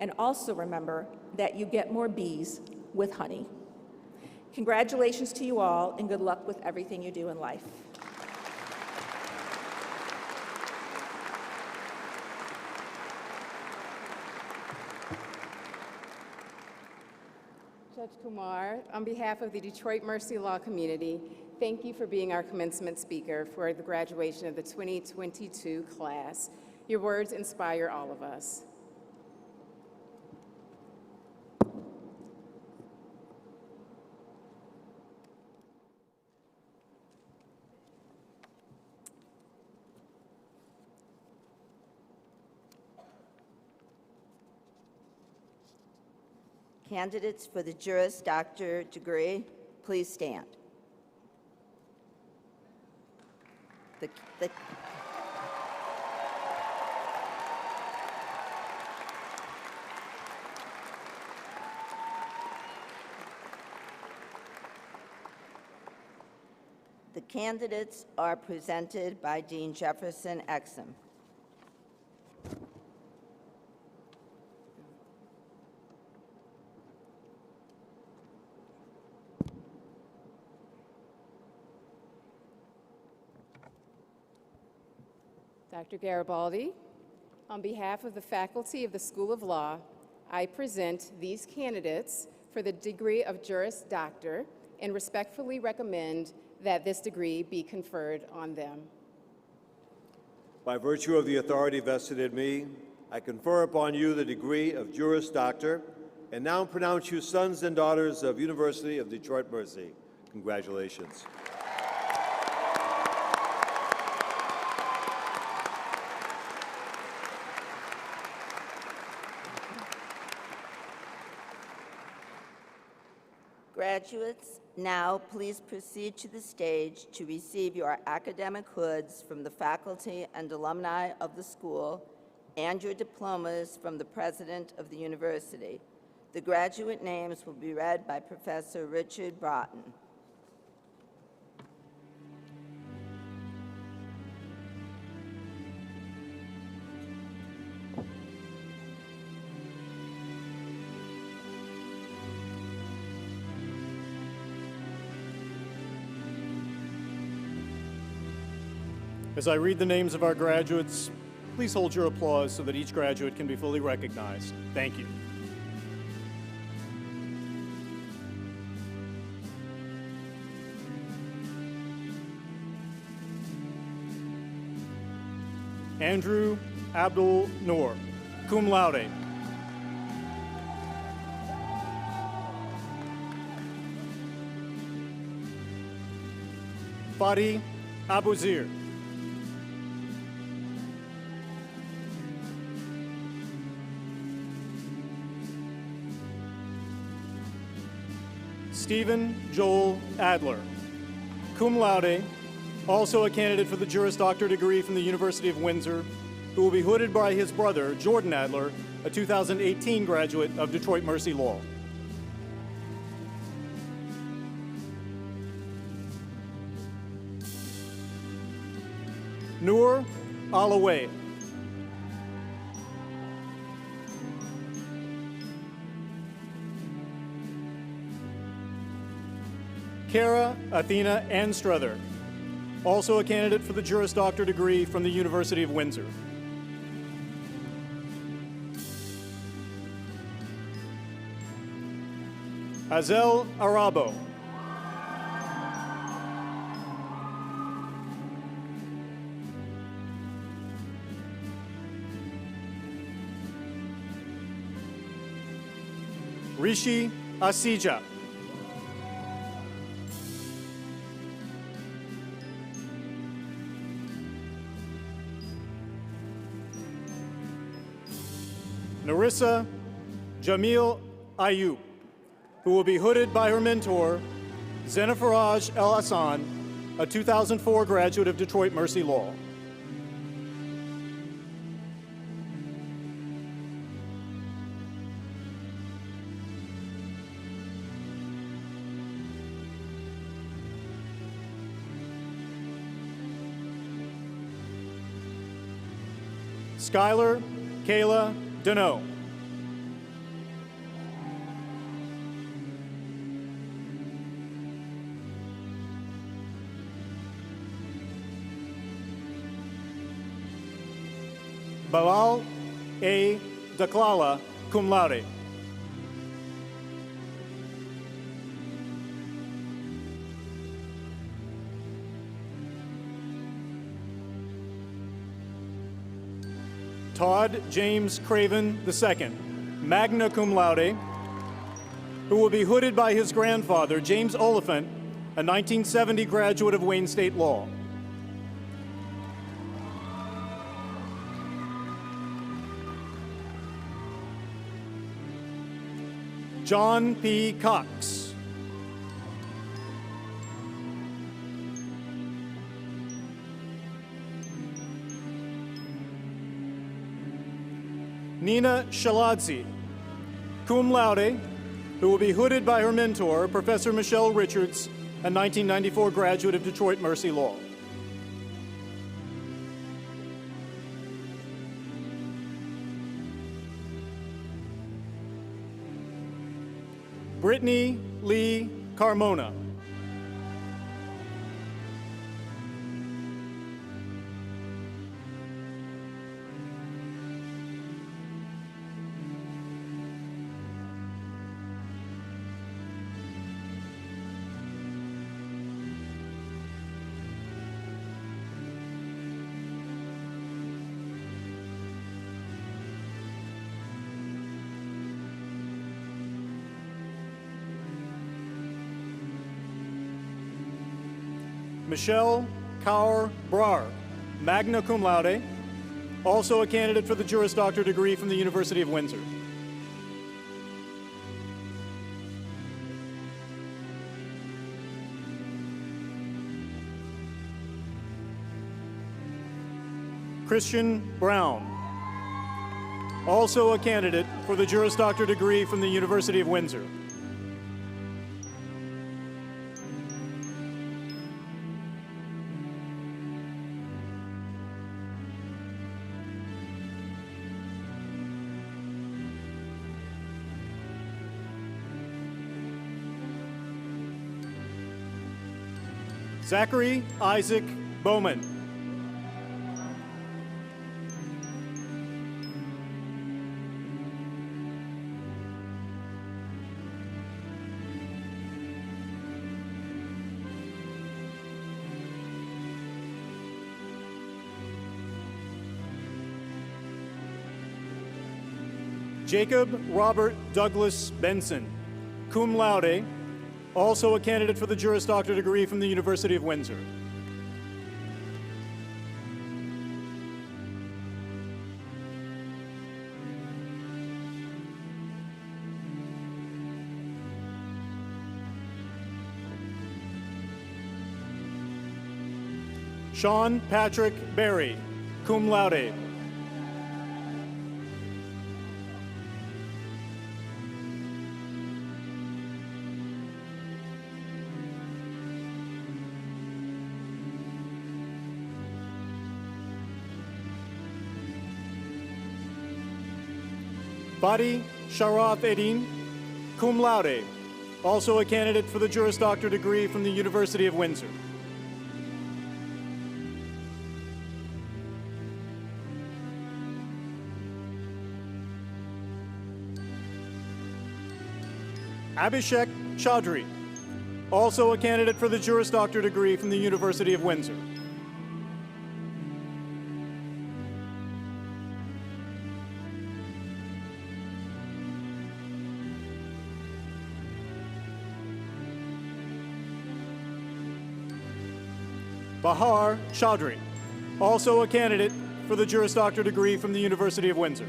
And also remember that you get more B's with honey. Congratulations to you all, and good luck with everything you do in life. Judge Kumar, on behalf of the Detroit Mercy Law community, thank you for being our commencement speaker for the graduation of the 2022 class. Your words inspire all of us. Candidates for the Juris Doctor degree, please stand. The candidates are presented by Dean Jefferson Exum. Dr. Garibaldi, on behalf of the faculty of the School of Law, I present these candidates for the degree of Juris Doctor and respectfully recommend that this degree be conferred on them. By virtue of the authority vested in me, I confer upon you the degree of Juris Doctor and now pronounce you sons and daughters of University of Detroit Mercy. Congratulations. Graduates, now please proceed to the stage to receive your academic hoods from the faculty and alumni of the school and your diplomas from the president of the university. The graduate names will be read by Professor Richard Broughton. As I read the names of our graduates, Please hold your applause so that each graduate can be fully recognized. Thank you. Andrew Abdul Noor, cum laude. Fadi Abuzir. Stephen Joel Adler, cum laude, also a candidate for the Juris Doctor degree from the University of Windsor, who will be hooded by his brother, Jordan Adler, a 2018 graduate of Detroit Mercy Law. Noor Alaway. Kara Athena Anstruther, also a candidate for the Juris Doctor degree from the University of Windsor. Azel Arabo. Rishi Asija. Narissa Jamil Ayub, who will be hooded by her mentor, Zenifaraj El Hassan, a 2004 graduate of Detroit Mercy Law. Skylar Kayla Deneau. Balal A. Daklala, cum laude. Todd James Craven II, magna cum laude, who will be hooded by his grandfather, James Oliphant, a 1970 graduate of Wayne State Law. John P. Cox. Nina Shaladzi, cum laude, who will be hooded by her mentor, Professor Michelle Richards, a 1994 graduate of Detroit Mercy Law. Brittany Lee Carmona. Michelle Kaur Brar, magna cum laude, also a candidate for the Juris Doctor degree from the University of Windsor. Christian Brown, also a candidate for the Juris Doctor degree from the University of Windsor. Zachary Isaac Bowman. Jacob Robert Douglas Benson, cum laude, also a candidate for the Juris Doctor degree from the University of Windsor. Sean Patrick Berry, cum laude. Badi Sharaf Eddin, cum laude, also a candidate for the Juris Doctor degree from the University of Windsor. Abhishek Chaudhry, also a candidate for the Juris Doctor degree from the University of Windsor. Bahar Chaudhry, also a candidate for the Juris Doctor degree from the University of Windsor.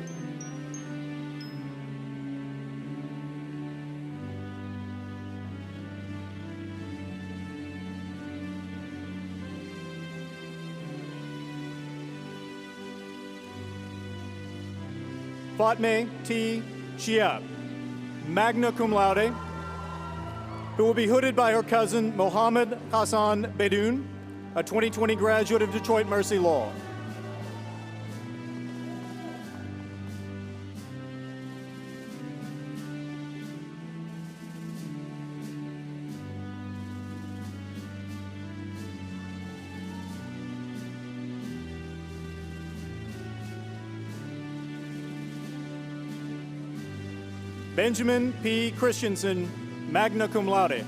Fatme T. Shiab, magna cum laude, who will be hooded by her cousin Mohammed Hassan Bedoun, a 2020 graduate of Detroit Mercy Law. Benjamin P. Christensen, magna cum laude.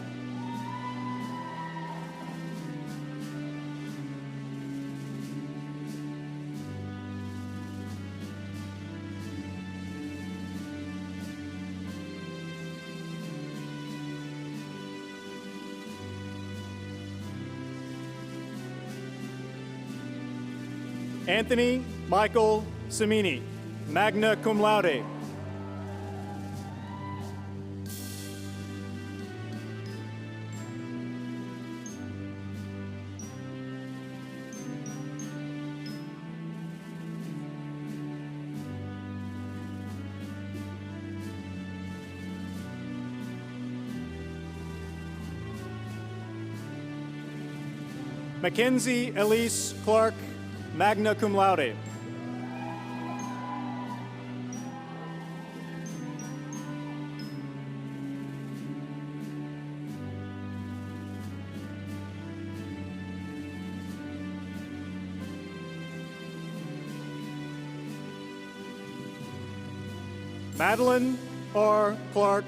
Anthony Michael Semini, magna cum laude. Mackenzie Elise Clark, magna cum laude. Madeline R. Clark.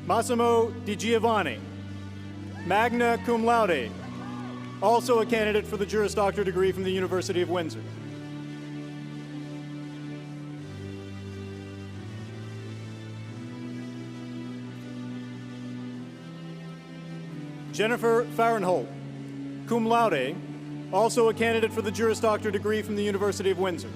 Massimo Di Giovanni, magna cum laude, also a candidate for the Juris Doctor degree from the University of Windsor. Jennifer Farrenholt, cum laude, also a candidate for the Juris Doctor degree from the University of Windsor.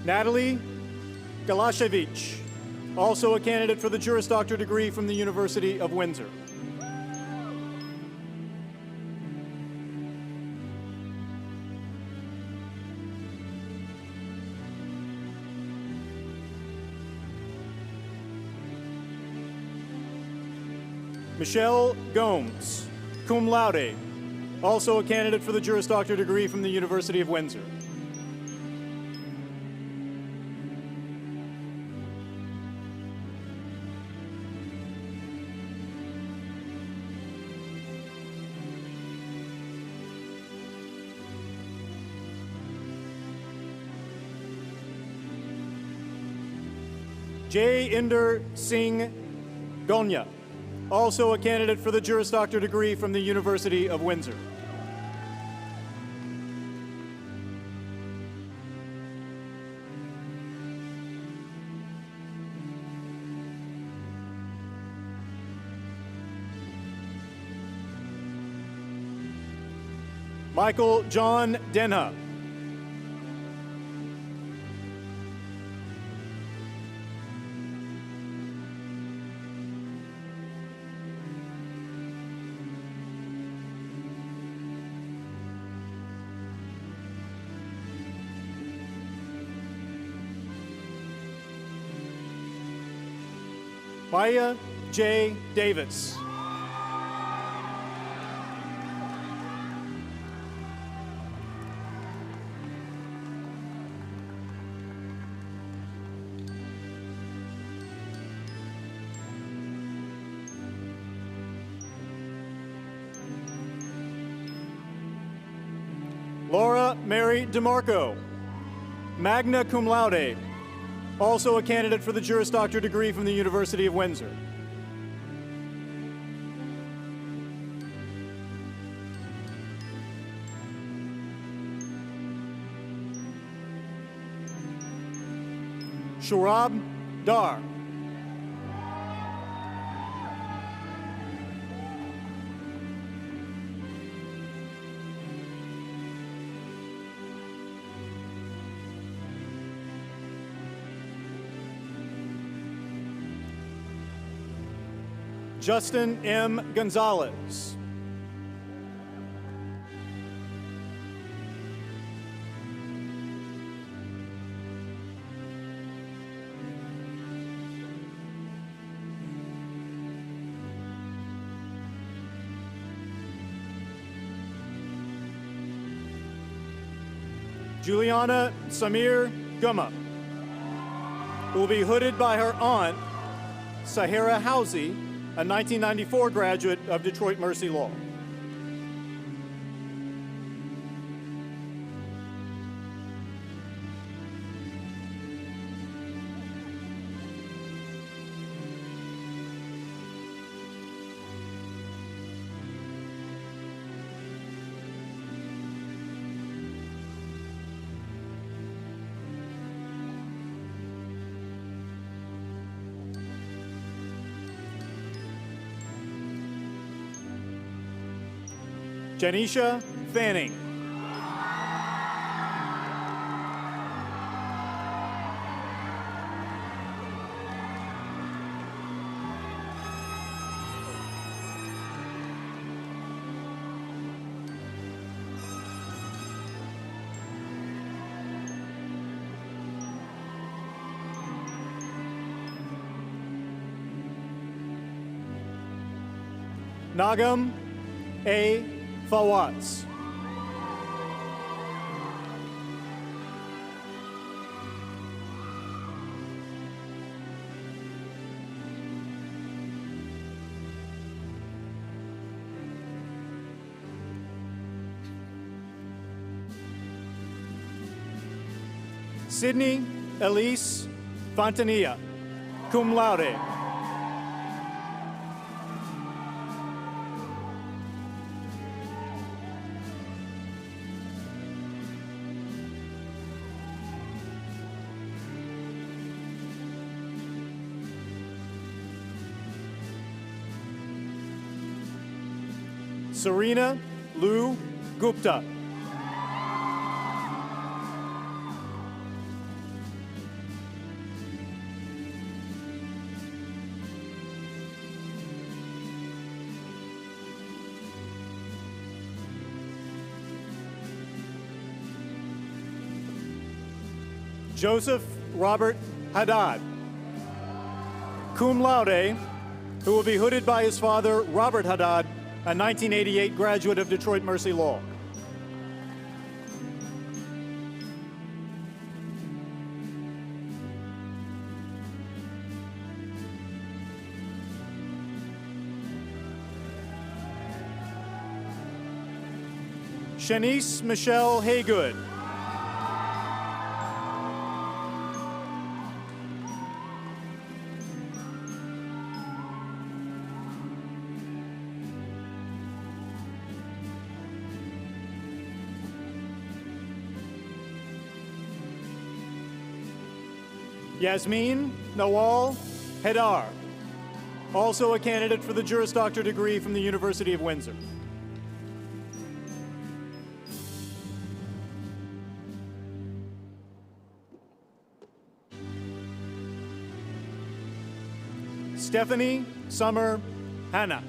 Natalie Galashevich, also a candidate for the Juris Doctor degree from the University of Windsor. Michelle Gomes, cum laude, also a candidate for the Juris Doctor degree from the University of Windsor. Jay Inder Singh Gonya, also a candidate for the Juris Doctor degree from the University of Windsor. Michael John Denha. Maya J. Davis. Laura Mary DeMarco, magna cum laude, also a candidate for the Juris Doctor degree from the University of Windsor. Shurab Dar. Justin M. Gonzalez. Juliana Samir Gumma, who will be hooded by her aunt, Sahara Housey, a 1994 graduate of Detroit Mercy Law. Janisha Fanning. Nagam A. Fawaz. Sydney Elise Fontanilla, cum laude. Serena Lou Gupta. Joseph Robert Haddad, cum laude, who will be hooded by his father, Robert Haddad, a 1988 graduate of Detroit Mercy Law. Shanice Michelle Haygood. Yasmin Nawal Hedar, also a candidate for the Juris Doctor degree from the University of Windsor. Stephanie Summer Hanna.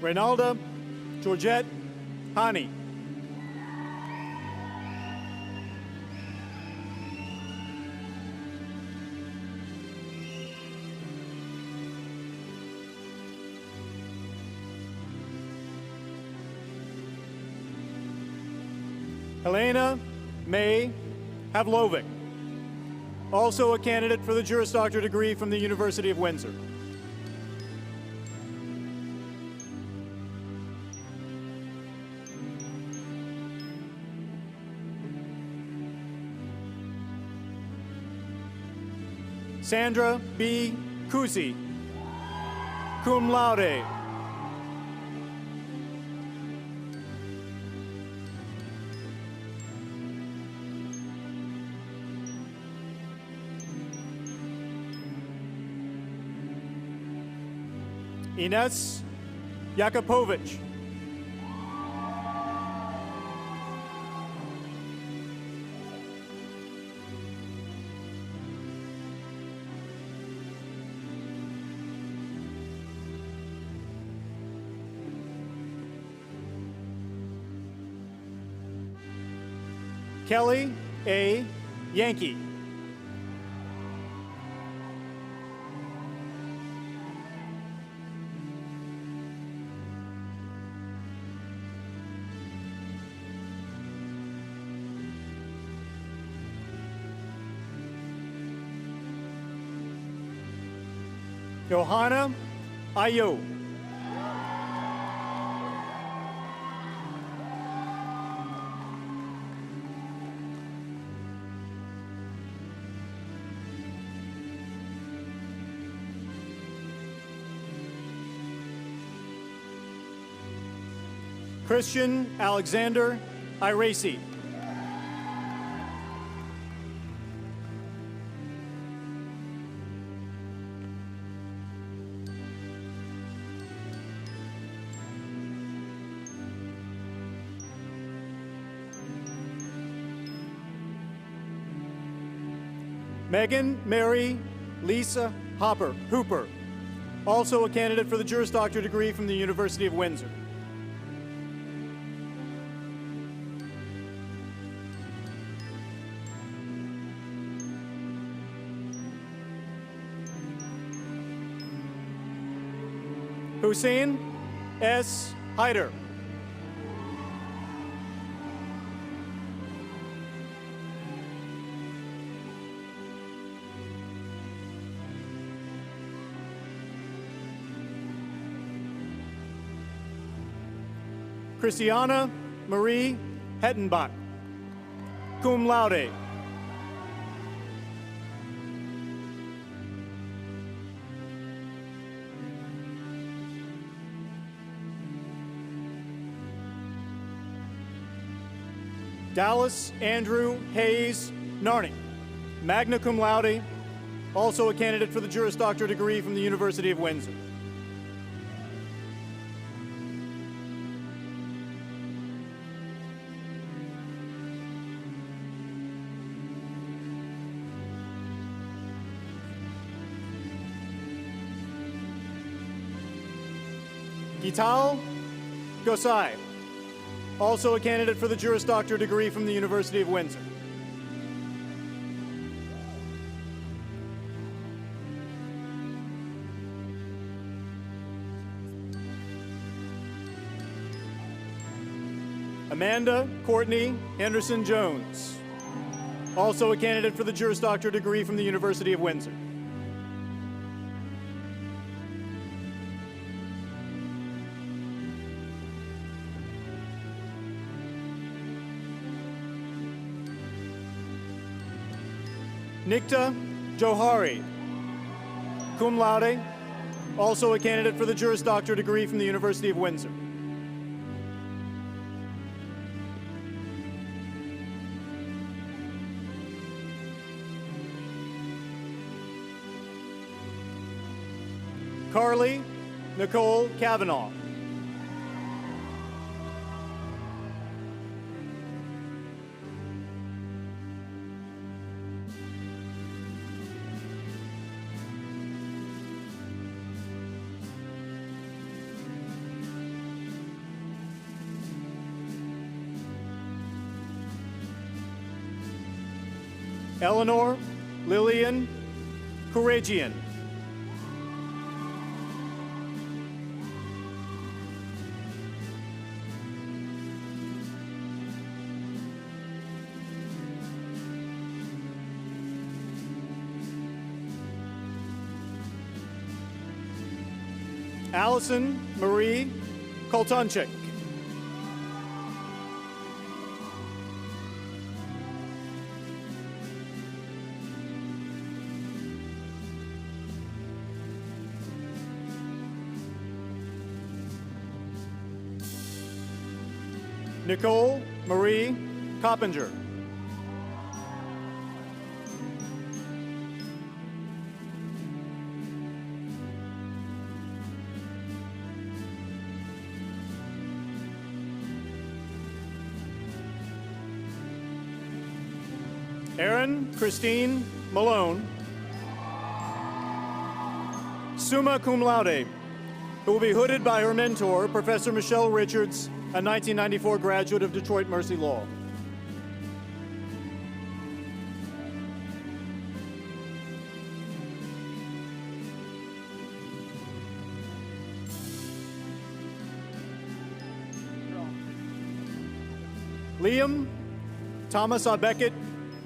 Reynalda Georgette Hani. Helena May Havlovic, also a candidate for the Juris Doctor degree from the University of Windsor. Sandra B. Kusi, cum laude. Ines Yakupovich. Kelly A. Yankee. Johanna Ayo. Christian Alexander Iracy. Megan Mary Lisa Hooper, also a candidate for the Juris Doctor degree from the University of Windsor. Hussein S. Hyder. Christiana Marie Hettenbach, cum laude. Dallas Andrew Hayes Narney, magna cum laude, also a candidate for the Juris Doctor degree from the University of Windsor. Ital Gosai, also a candidate for the Juris Doctor degree from the University of Windsor. Amanda Courtney Henderson Jones, also a candidate for the Juris Doctor degree from the University of Windsor. Nikta Johari, cum laude, also a candidate for the Juris Doctor degree from the University of Windsor. Carly Nicole Kavanaugh. Eleanor Lillian Couragian. Allison Marie Koltunchik. Nicole Marie Coppinger. Erin Christine Malone, summa cum laude, who will be hooded by her mentor, Professor Michelle Richards, a 1994 graduate of Detroit Mercy Law. Liam Thomas A. Beckett,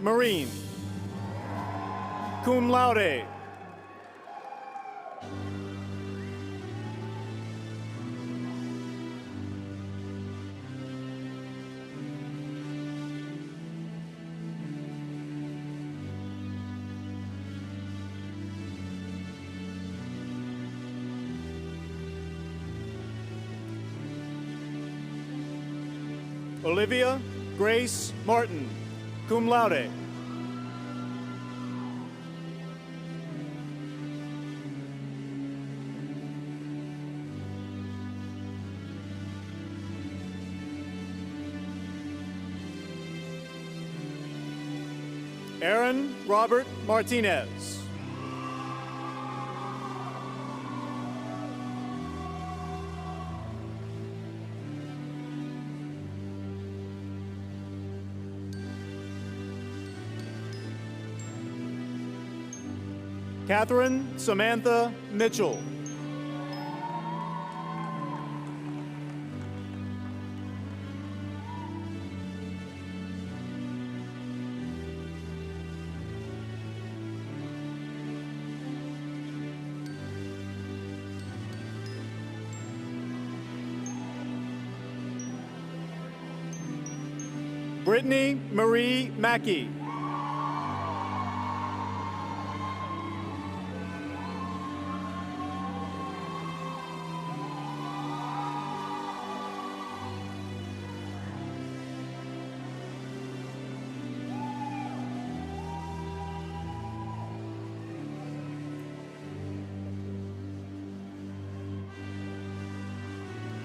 Marine, cum laude. Olivia Grace Martin, cum laude. Aaron Robert Martinez. Catherine Samantha Mitchell. Brittany Marie Mackey.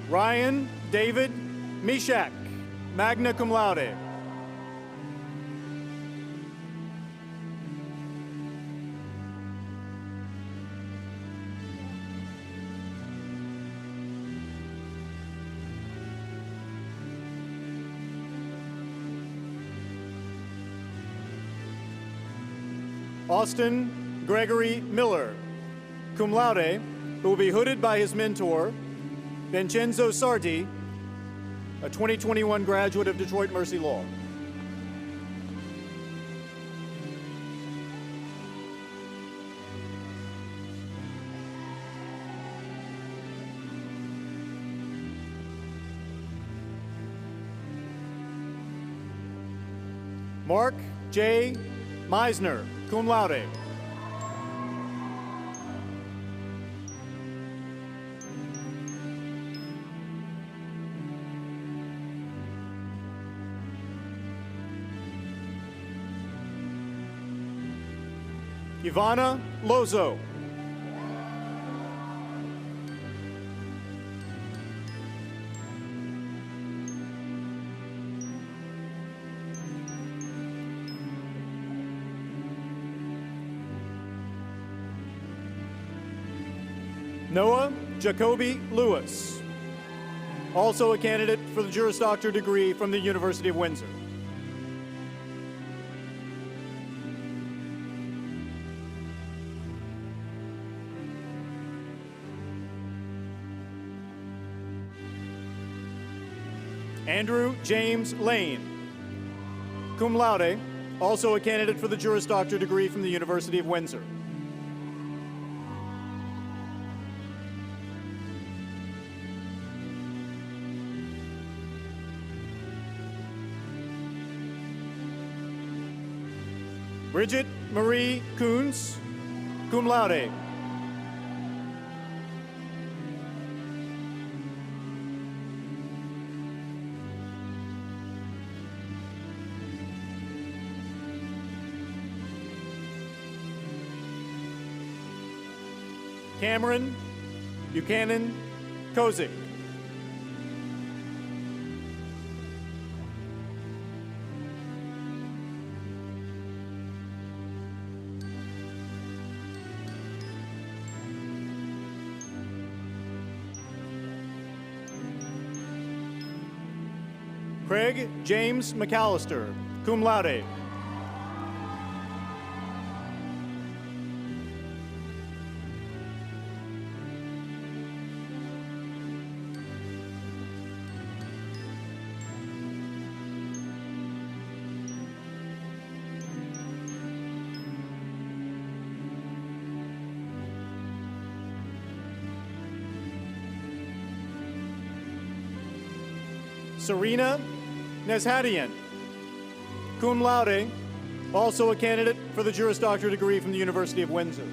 Ryan David Mishak, magna cum laude. Austin Gregory Miller, cum laude, who will be hooded by his mentor, Vincenzo Sarti, a 2021 graduate of Detroit Mercy Law. Mark J. Meisner, cum laude. Ivana Lozo. Noah Jacoby Lewis, also a candidate for the Juris Doctor degree from the University of Windsor. Andrew James Lane, cum laude, also a candidate for the Juris Doctor degree from the University of Windsor. Bridget Marie Coons, cum laude. Cameron Buchanan Kozik. Craig James McAllister, cum laude. Serena Nezhadian, cum laude, also a candidate for the Juris Doctor degree from the University of Windsor.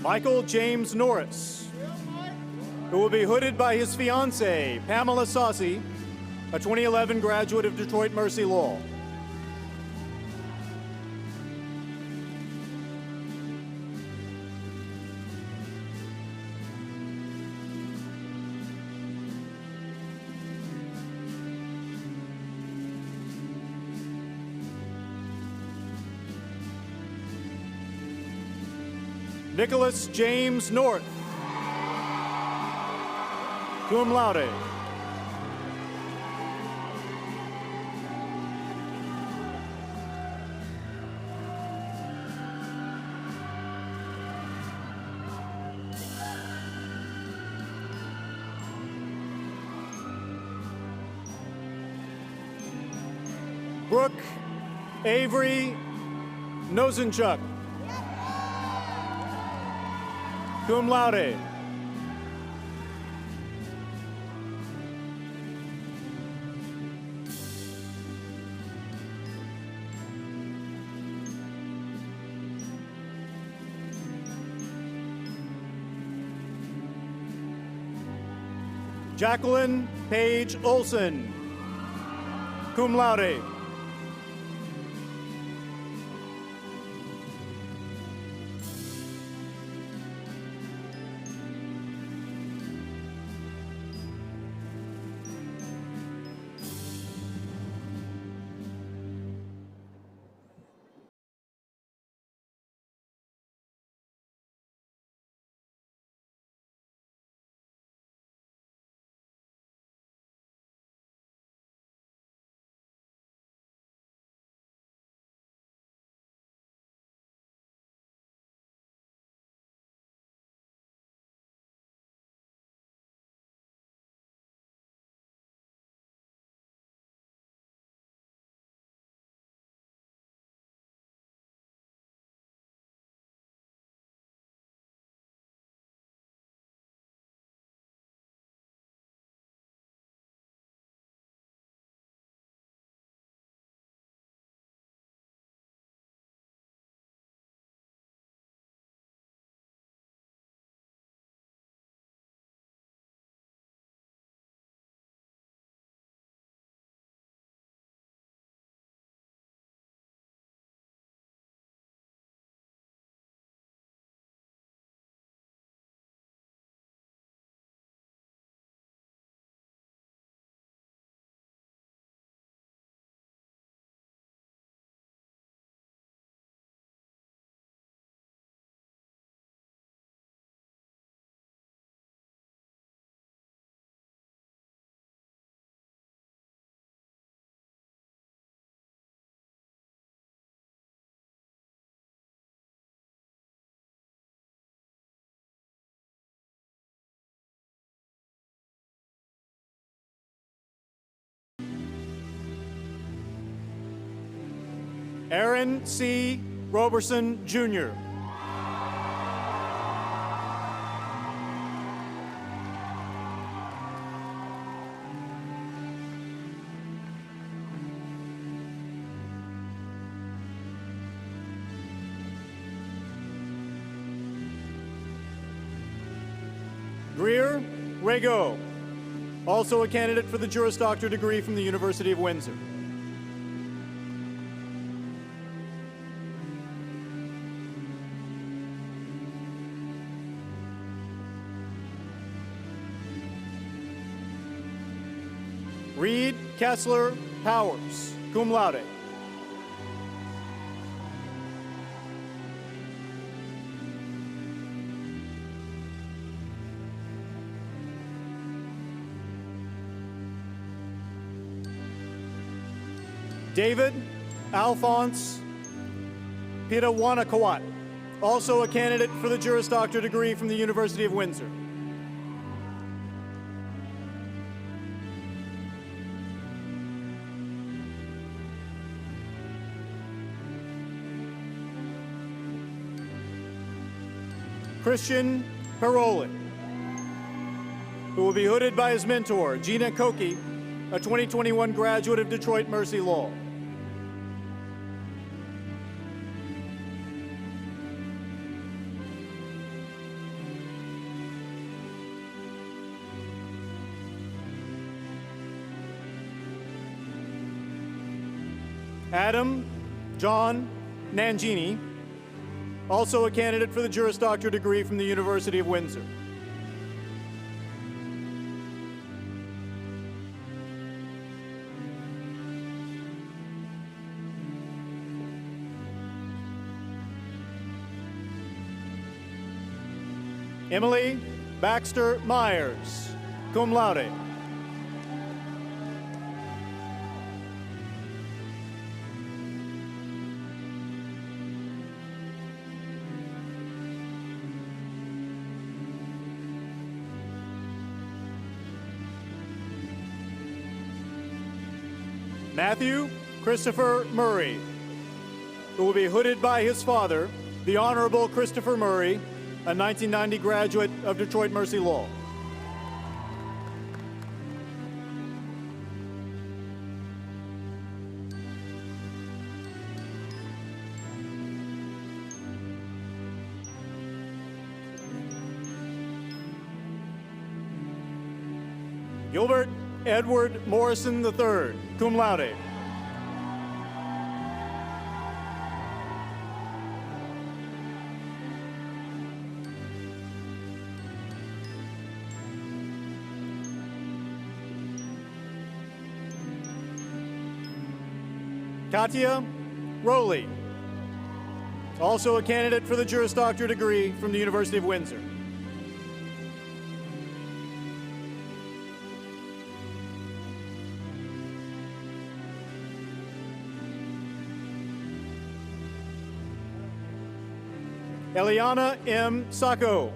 Michael James Norris, who will be hooded by his fiancée, Pamela Saucy, a 2011 graduate of Detroit Mercy Law. Nicholas James North, cum laude. Brooke Avery Nosenchuk, cum laude. Jacqueline Paige Olson, cum laude. Aaron C. Roberson, Jr. Greer Rego, also a candidate for the Juris Doctor degree from the University of Windsor. Reed Kessler Powers, cum laude. David Alphonse Pitawanakawat, also a candidate for the Juris Doctor degree from the University of Windsor. Christian Paroli, who will be hooded by his mentor, Gina Koki, a 2021 graduate of Detroit Mercy Law. Adam John Nangini, also a candidate for the Juris Doctor degree from the University of Windsor. Emily Baxter Myers, cum laude. Matthew Christopher Murray, who will be hooded by his father, the Honorable Christopher Murray, a 1990 graduate of Detroit Mercy Law. Gilbert Edward Morrison III, cum laude. Katia Rowley, also a candidate for the Juris Doctor degree from the University of Windsor. Eliana M. Sacco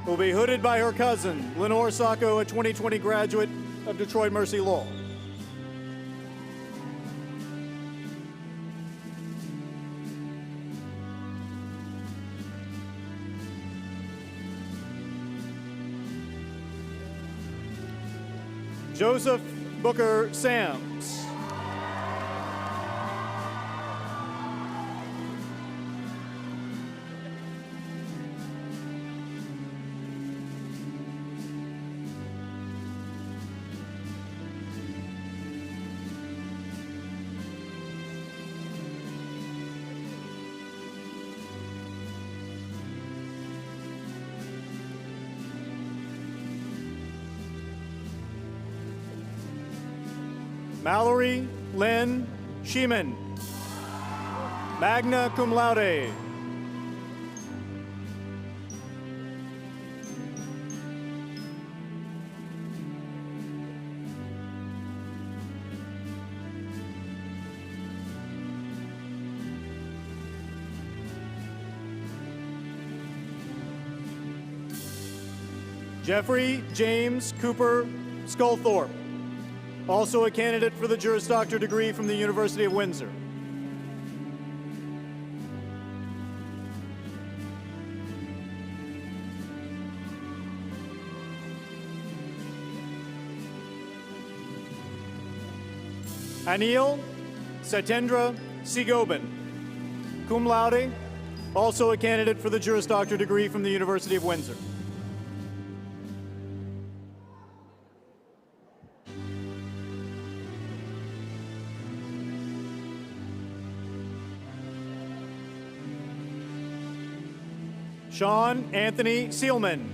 will be hooded by her cousin, Lenore Sacco, a 2020 graduate of Detroit Mercy Law. Joseph Booker Sams. Mallory Lynn Sheeman, magna cum laude. Jeffrey James Cooper Sculthorpe, also a candidate for the Juris Doctor degree from the University of Windsor. Anil Satendra Sigobin, cum laude, also a candidate for the Juris Doctor degree from the University of Windsor. Sean Anthony Seelman.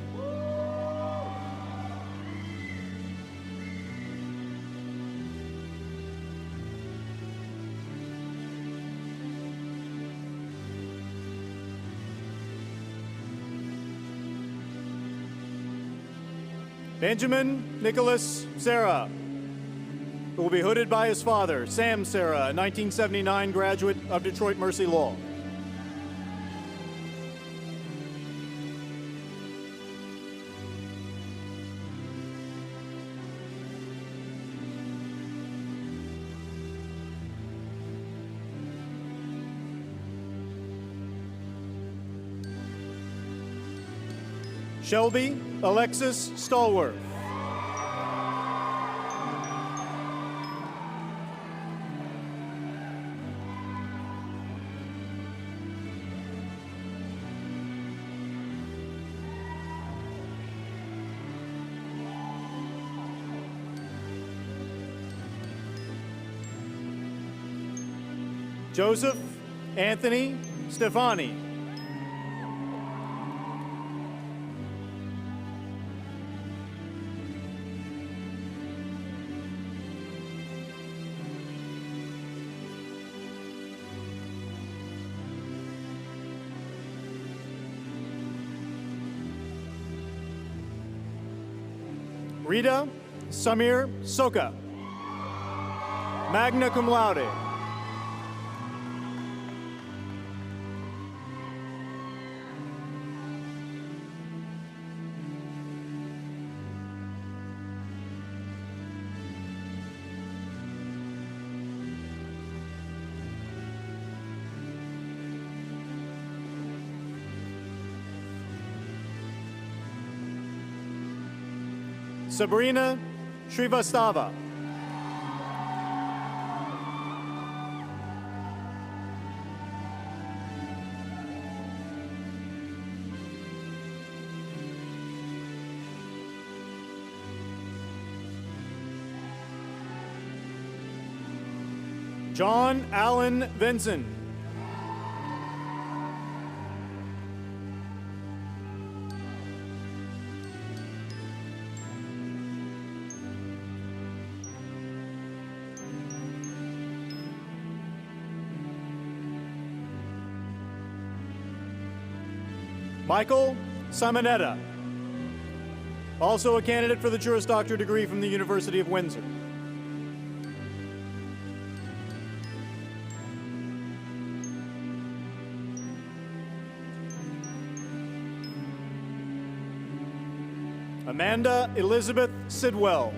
Benjamin Nicholas Serra, who will be hooded by his father, Sam Serra, a 1979 graduate of Detroit Mercy Law. Shelby Alexis Stallworth. Joseph Anthony Stefani. Rita Samir Soka, magna cum laude. Sabrina Srivastava. John Allen Vinson. Michael Simonetta, also a candidate for the Juris Doctor degree from the University of Windsor. Amanda Elizabeth Sidwell.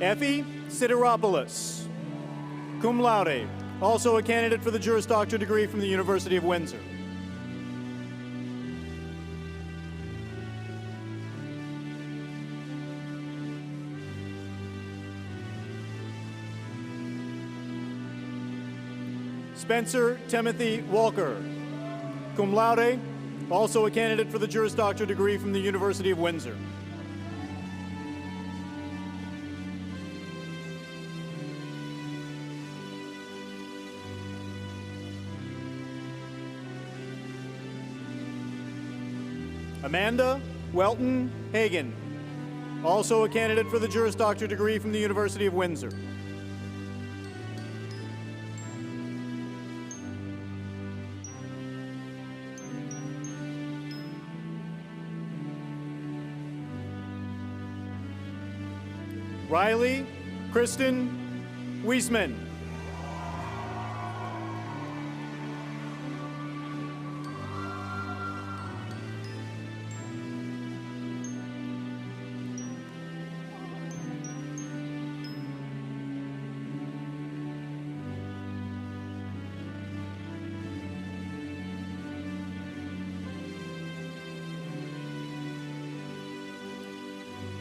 Effie Sideropoulos, cum laude, also a candidate for the Juris Doctor degree from the University of Windsor. Spencer Timothy Walker, cum laude, also a candidate for the Juris Doctor degree from the University of Windsor. Amanda Welton Hagan, also a candidate for the Juris Doctor degree from the University of Windsor. Riley Kristen Wiesman.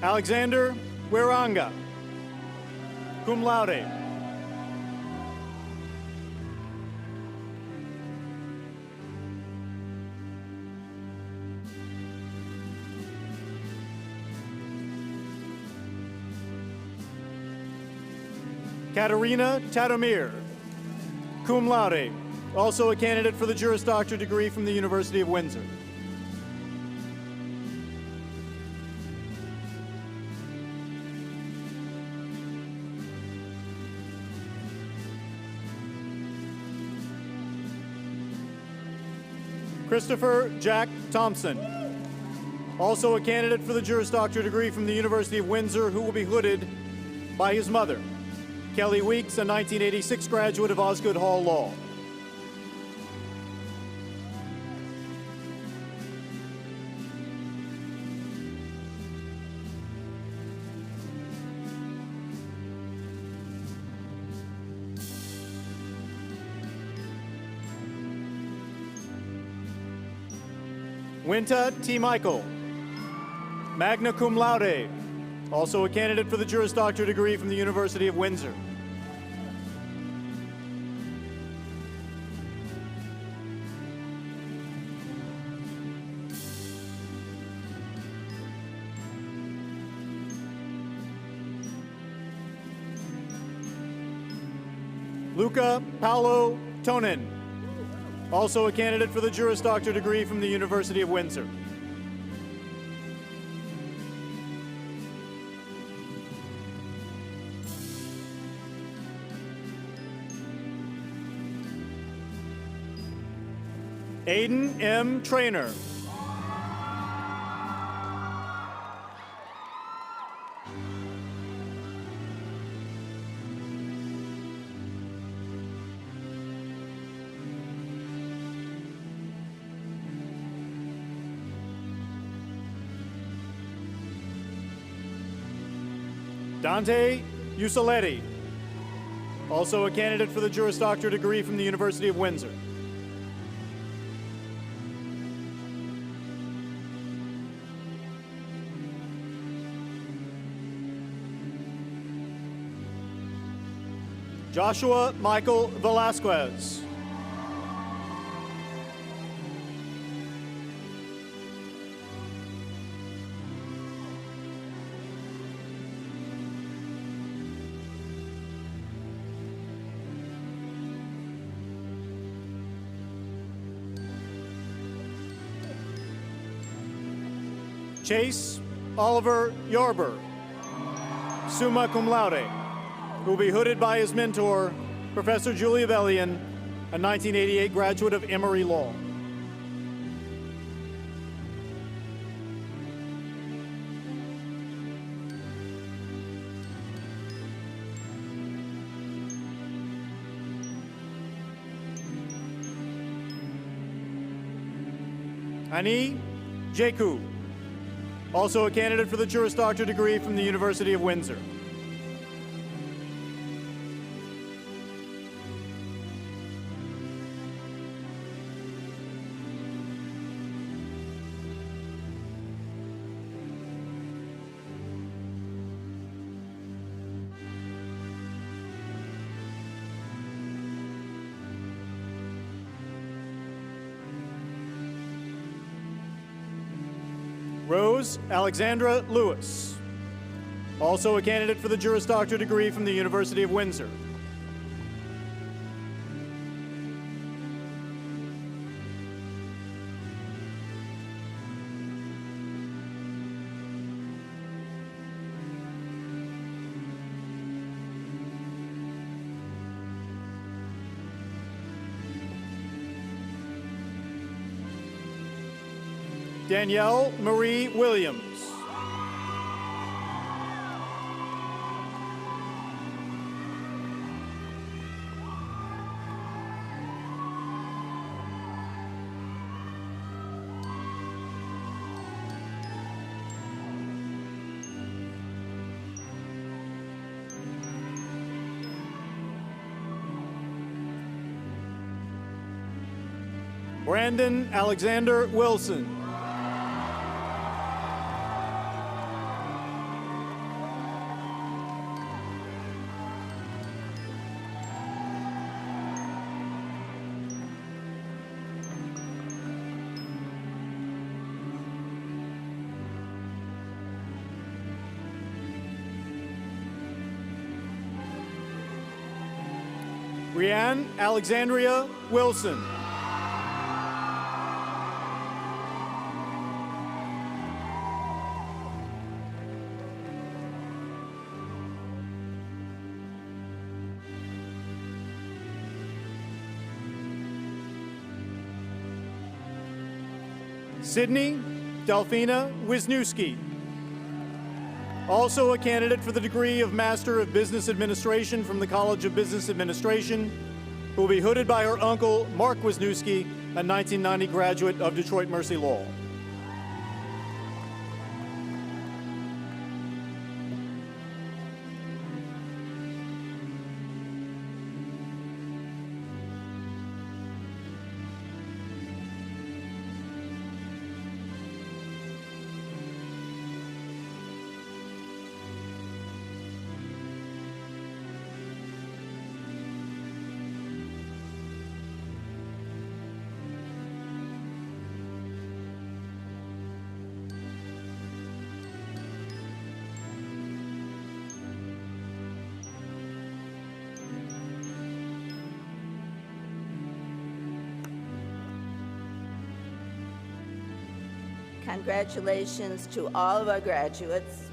Alexander Wiranga, cum laude. Katerina Tadomir, cum laude, also a candidate for the Juris Doctor degree from the University of Windsor. Christopher Jack Thompson, also a candidate for the Juris Doctor degree from the University of Windsor, who will be hooded by his mother, Kelly Weeks, a 1986 graduate of Osgood Hall Law. Winta T. Michael, magna cum laude, also a candidate for the Juris Doctor degree from the University of Windsor. Luca Paolo Tonin, also a candidate for the Juris Doctor degree from the University of Windsor. Aiden M. Trainer, Dante Usoletti, also a candidate for the Juris Doctor degree from the University of Windsor. Joshua Michael Velasquez, Chase Oliver Yarber, summa cum laude, who will be hooded by his mentor, Professor Julia Bellion, a 1988 graduate of Emory Law. Ani Jeku, also a candidate for the Juris Doctor degree from the University of Windsor. Rose Alexandra Lewis, also a candidate for the Juris Doctor degree from the University of Windsor. Danielle Marie Williams, Brandon Alexander Wilson, Rianne Alexandria Wilson. Sydney Delphina Wisniewski, also a candidate for the degree of Master of Business Administration from the College of Business Administration, who will be hooded by her uncle, Mark Wisniewski, a 1990 graduate of Detroit Mercy Law. Congratulations to all of our graduates.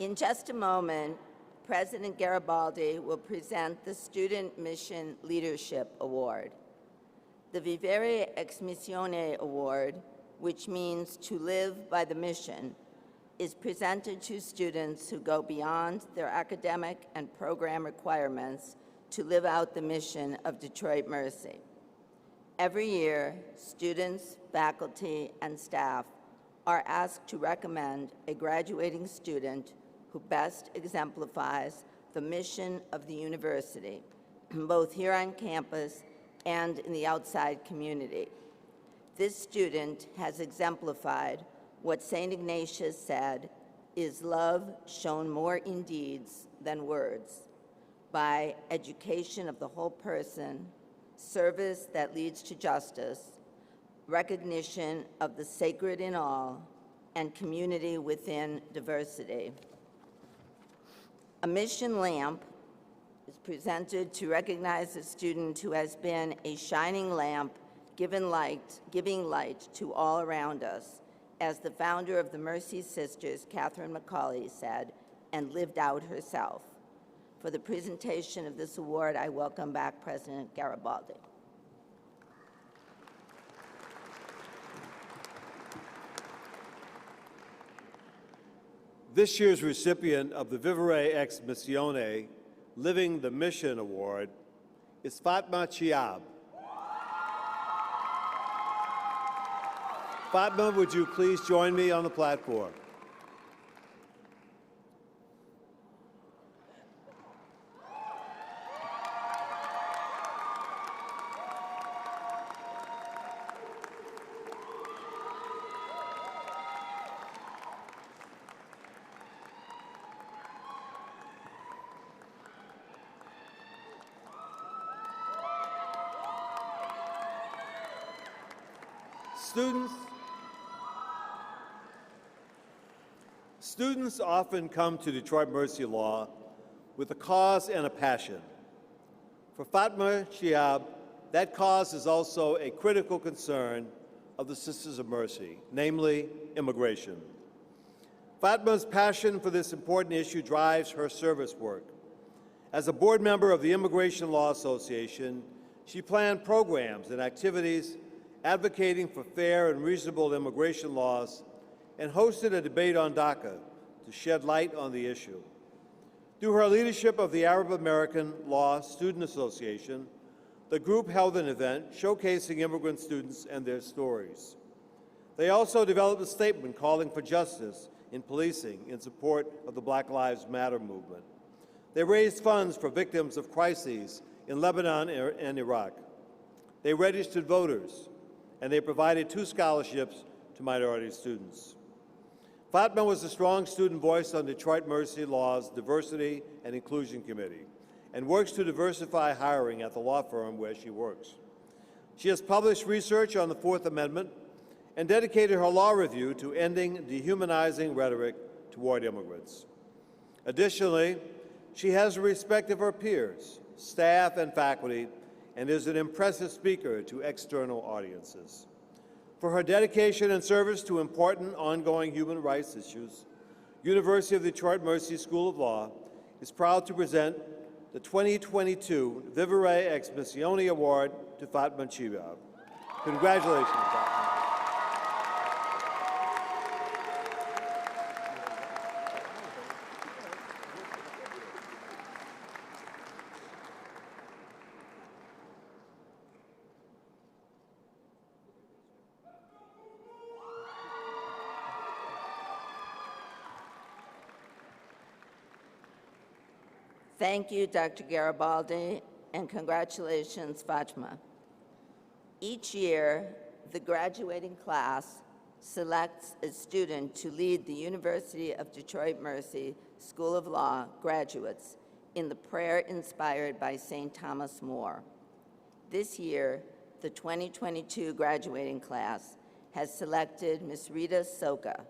In just a moment, President Garibaldi will present the Student Mission Leadership Award. The Vivere Ex Missione Award, which means to live by the mission, is presented to students who go beyond their academic and program requirements to live out the mission of Detroit Mercy. Every year, students, faculty, and staff are asked to recommend a graduating student who best exemplifies the mission of the university, both here on campus and in the outside community. This student has exemplified what St. Ignatius said is love shown more in deeds than words, by education of the whole person, service that leads to justice, recognition of the sacred in all, and community within diversity. A mission lamp is presented to recognize a student who has been a shining lamp, giving light to all around us, as the founder of the Mercy Sisters, Catherine McCauley, said, and lived out herself. For the presentation of this award, I welcome back President Garibaldi. This year's recipient of the Vivere Ex Missione Living the Mission Award is Fatma Chiab. Fatma, would you please join me on the platform? Students often come to Detroit Mercy Law with a cause and a passion. For Fatma Chiab, that cause is also a critical concern of the Sisters of Mercy, namely immigration. Fatma's passion for this important issue drives her service work. As a board member of the Immigration Law Association, she planned programs and activities advocating for fair and reasonable immigration laws and hosted a debate on DACA to shed light on the issue. Through her leadership of the Arab American Law Student Association, the group held an event showcasing immigrant students and their stories. They also developed a statement calling for justice in policing in support of the Black Lives Matter movement. They raised funds for victims of crises in Lebanon and Iraq. They registered voters and they provided 2 scholarships to minority students. Fatma was a strong student voice on Detroit Mercy Law's Diversity and Inclusion Committee and works to diversify hiring at the law firm where she works. She has published research on the Fourth Amendment and dedicated her law review to ending dehumanizing rhetoric toward immigrants. Additionally, she has the respect of her peers, staff, and faculty, and is an impressive speaker to external audiences. For her dedication and service to important ongoing human rights issues, University of Detroit Mercy School of Law is proud to present the 2022 Vivere Ex Missione Award to Fatma Chibab. Congratulations, Fatma. Thank you, Dr. Garibaldi, and congratulations, Fatma. Each year, the graduating class selects a student to lead the University of Detroit Mercy School of Law graduates in the prayer inspired by St. Thomas More. This year, the 2022 graduating class has selected Ms. Rita Soka.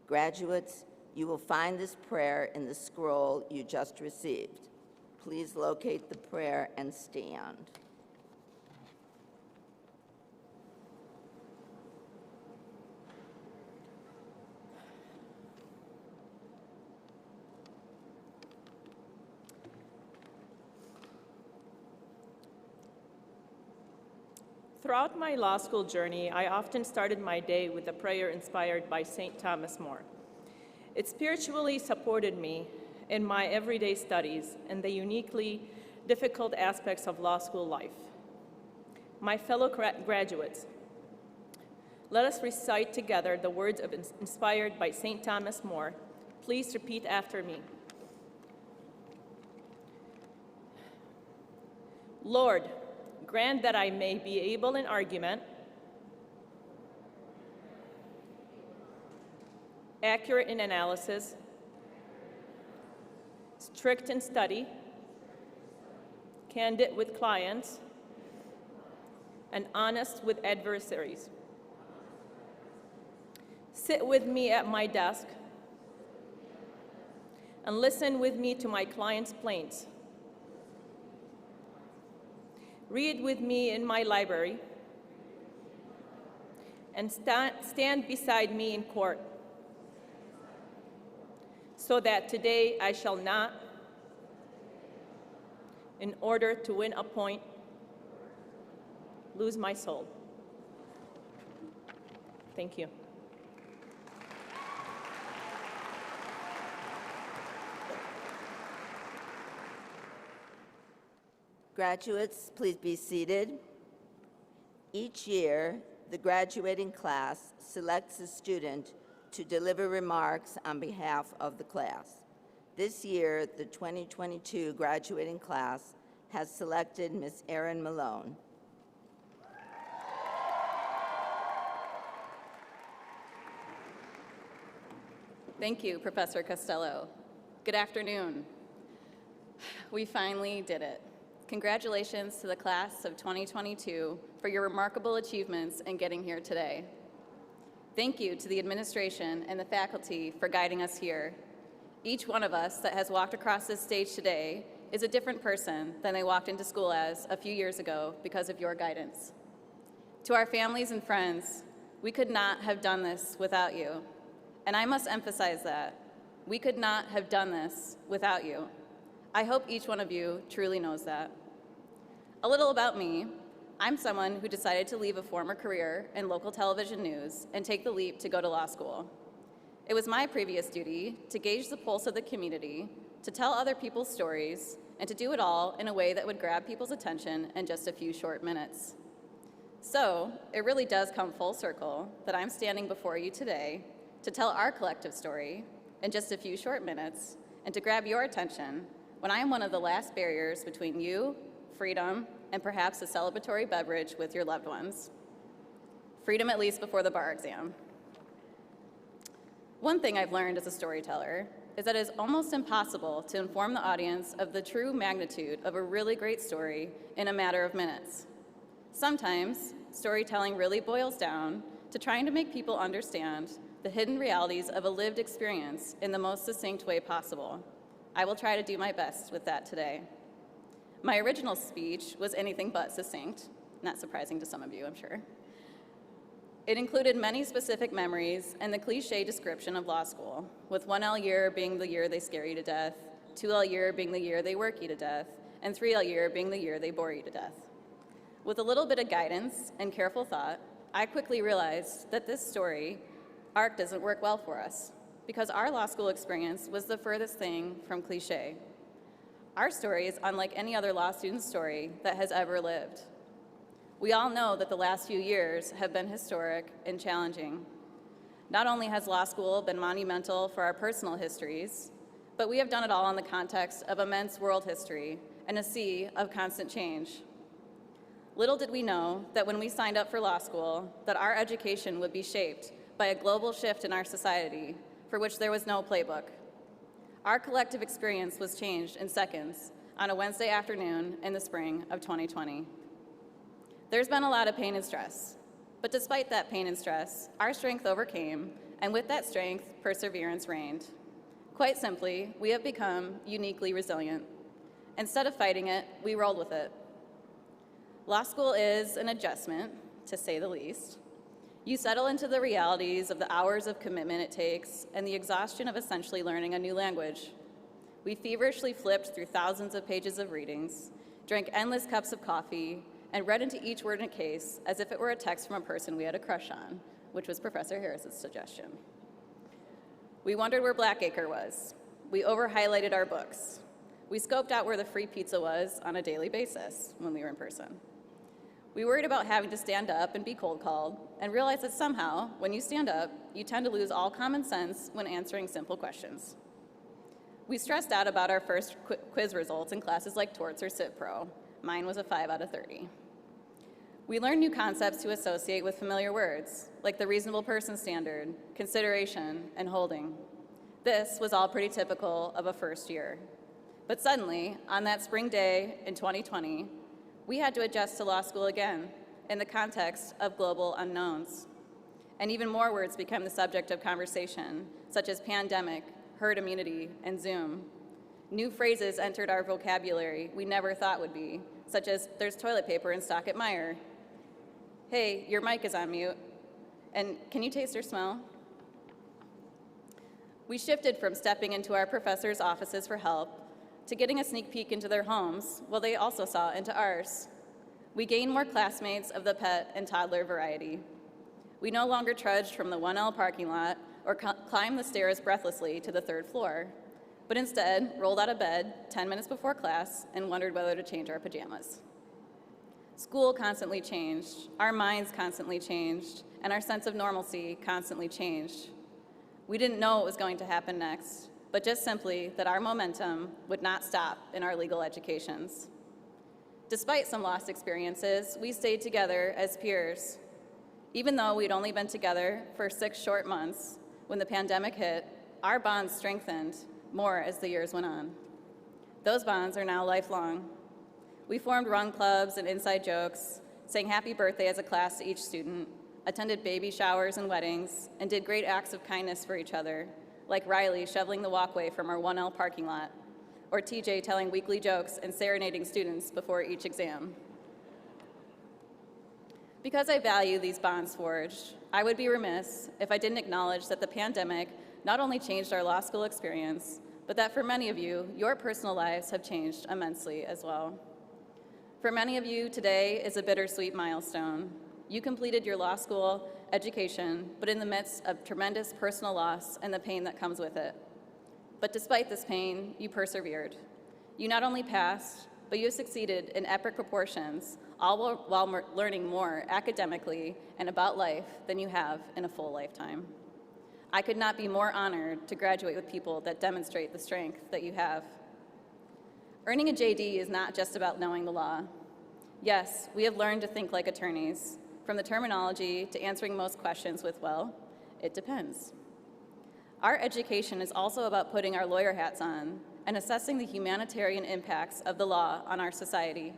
Graduates, you will find this prayer in the scroll you just received. Please locate the prayer and stand. Throughout my law school journey, I often started my day with a prayer inspired by St. Thomas More. It spiritually supported me in my everyday studies and the uniquely difficult aspects of law school life. My fellow graduates, let us recite together the words inspired by St. Thomas More. Please repeat after me. Lord, grant that I may be able in argument, accurate in analysis, strict in study, candid with clients, and honest with adversaries. Sit with me at my desk and listen with me to my clients' plaints. Read with me in my library and stand beside me in court, so that today I shall not, in order to win a point, lose my soul. Thank you. Graduates, please be seated. Each year, the graduating class selects a student to deliver remarks on behalf of the class. This year, the 2022 graduating class has selected Ms. Erin Malone. Thank you, Professor Costello. Good afternoon. We finally did it. Congratulations to the class of 2022 for your remarkable achievements in getting here today. Thank you to the administration and the faculty for guiding us here. Each one of us that has walked across this stage today is a different person than they walked into school as a few years ago because of your guidance. To our families and friends, we could not have done this without you. And I must emphasize that. We could not have done this without you. I hope each one of you truly knows that. A little about me. I'm someone who decided to leave a former career in local television news and take the leap to go to law school. It was my previous duty to gauge the pulse of the community, to tell other people's stories, and to do it all in a way that would grab people's attention in just a few short minutes. So, it really does come full circle that I'm standing before you today to tell our collective story in just a few short minutes and to grab your attention when I am one of the last barriers between you, freedom, and perhaps a celebratory beverage with your loved ones. freedom at least before the bar exam. One thing I've learned as a storyteller is that it is almost impossible to inform the audience of the true magnitude of a really great story in a matter of minutes. Sometimes, storytelling really boils down to trying to make people understand the hidden realities of a lived experience in the most succinct way possible. I will try to do my best with that today. My original speech was anything but succinct, not surprising to some of you, I'm sure. It included many specific memories and the cliche description of law school, with 1L year being the year they scare you to death, 2L year being the year they work you to death, and 3L year being the year they bore you to death. With a little bit of guidance and careful thought, I quickly realized that this story arc doesn't work well for us, because our law school experience was the furthest thing from cliche. Our story is unlike any other law student's story that has ever lived. We all know that the last few years have been historic and challenging. Not only has law school been monumental for our personal histories, but we have done it all in the context of immense world history and a sea of constant change. Little did we know that when we signed up for law school, that our education would be shaped by a global shift in our society for which there was no playbook. Our collective experience was changed in seconds on a Wednesday afternoon in the spring of 2020. There's been a lot of pain and stress, but despite that pain and stress, our strength overcame, and with that strength, perseverance reigned. Quite simply, we have become uniquely resilient. Instead of fighting it, we rolled with it. Law school is an adjustment, to say the least. You settle into the realities of the hours of commitment it takes and the exhaustion of essentially learning a new language. We feverishly flipped through thousands of pages of readings, drank endless cups of coffee, and read into each word in a case as if it were a text from a person we had a crush on, which was Professor Harris's suggestion. We wondered where Blackacre was. We over-highlighted our books. We scoped out where the free pizza was on a daily basis when we were in person. We worried about having to stand up and be cold called, and realized that somehow, when you stand up, you tend to lose all common sense when answering simple questions. We stressed out about our first quiz results in classes like torts or Civ Pro. Mine was a 5 out of 30. We learned new concepts to associate with familiar words, like the reasonable person standard, consideration, and holding. This was all pretty typical of a first year. But suddenly, on that spring day in 2020, we had to adjust to law school again in the context of global unknowns. And even more words became the subject of conversation, such as pandemic, herd immunity, and Zoom. New phrases entered our vocabulary we never thought would be, such as there's toilet paper in stock at Meijer. Hey, your mic is on mute. And can you taste or smell? We shifted from stepping into our professors' offices for help to getting a sneak peek into their homes while they also saw into ours. We gained more classmates of the pet and toddler variety. We no longer trudged from the 1L parking lot or climbed the stairs breathlessly to the 3rd floor, but instead rolled out of bed 10 minutes before class and wondered whether to change our pajamas. School constantly changed, our minds constantly changed, and our sense of normalcy constantly changed. We didn't know what was going to happen next, but just simply that our momentum would not stop in our legal educations. Despite some lost experiences, we stayed together as peers. Even though we'd only been together for 6 short months, when the pandemic hit, our bonds strengthened more as the years went on. Those bonds are now lifelong. We formed run clubs and inside jokes, sang happy birthday as a class to each student, attended baby showers and weddings, and did great acts of kindness for each other, like Riley shoveling the walkway from our 1L parking lot, or TJ telling weekly jokes and serenading students before each exam. Because I value these bonds forged, I would be remiss if I didn't acknowledge that the pandemic not only changed our law school experience, but that for many of you, your personal lives have changed immensely as well. For many of you, today is a bittersweet milestone. You completed your law school education, but in the midst of tremendous personal loss and the pain that comes with it. But despite this pain, you persevered. You not only passed, but you succeeded in epic proportions, all while learning more academically and about life than you have in a full lifetime. I could not be more honored to graduate with people that demonstrate the strength that you have. Earning a JD is not just about knowing the law. Yes, we have learned to think like attorneys, from the terminology to answering most questions with, well, it depends. Our education is also about putting our lawyer hats on and assessing the humanitarian impacts of the law on our society.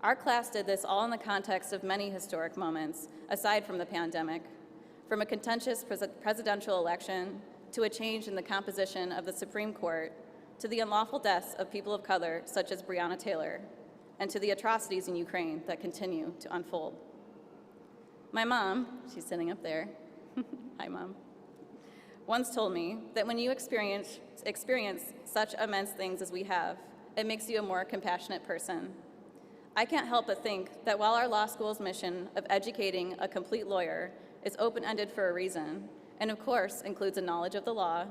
Our class did this all in the context of many historic moments, aside from the pandemic, from a contentious presidential election to a change in the composition of the Supreme Court, to the unlawful deaths of people of color such as Breonna Taylor, and to the atrocities in Ukraine that continue to unfold. My mom, she's sitting up there, hi Mom, once told me that when you experience such immense things as we have, it makes you a more compassionate person. I can't help but think that while our law school's mission of educating a complete lawyer is open-ended for a reason, and of course includes a knowledge of the law,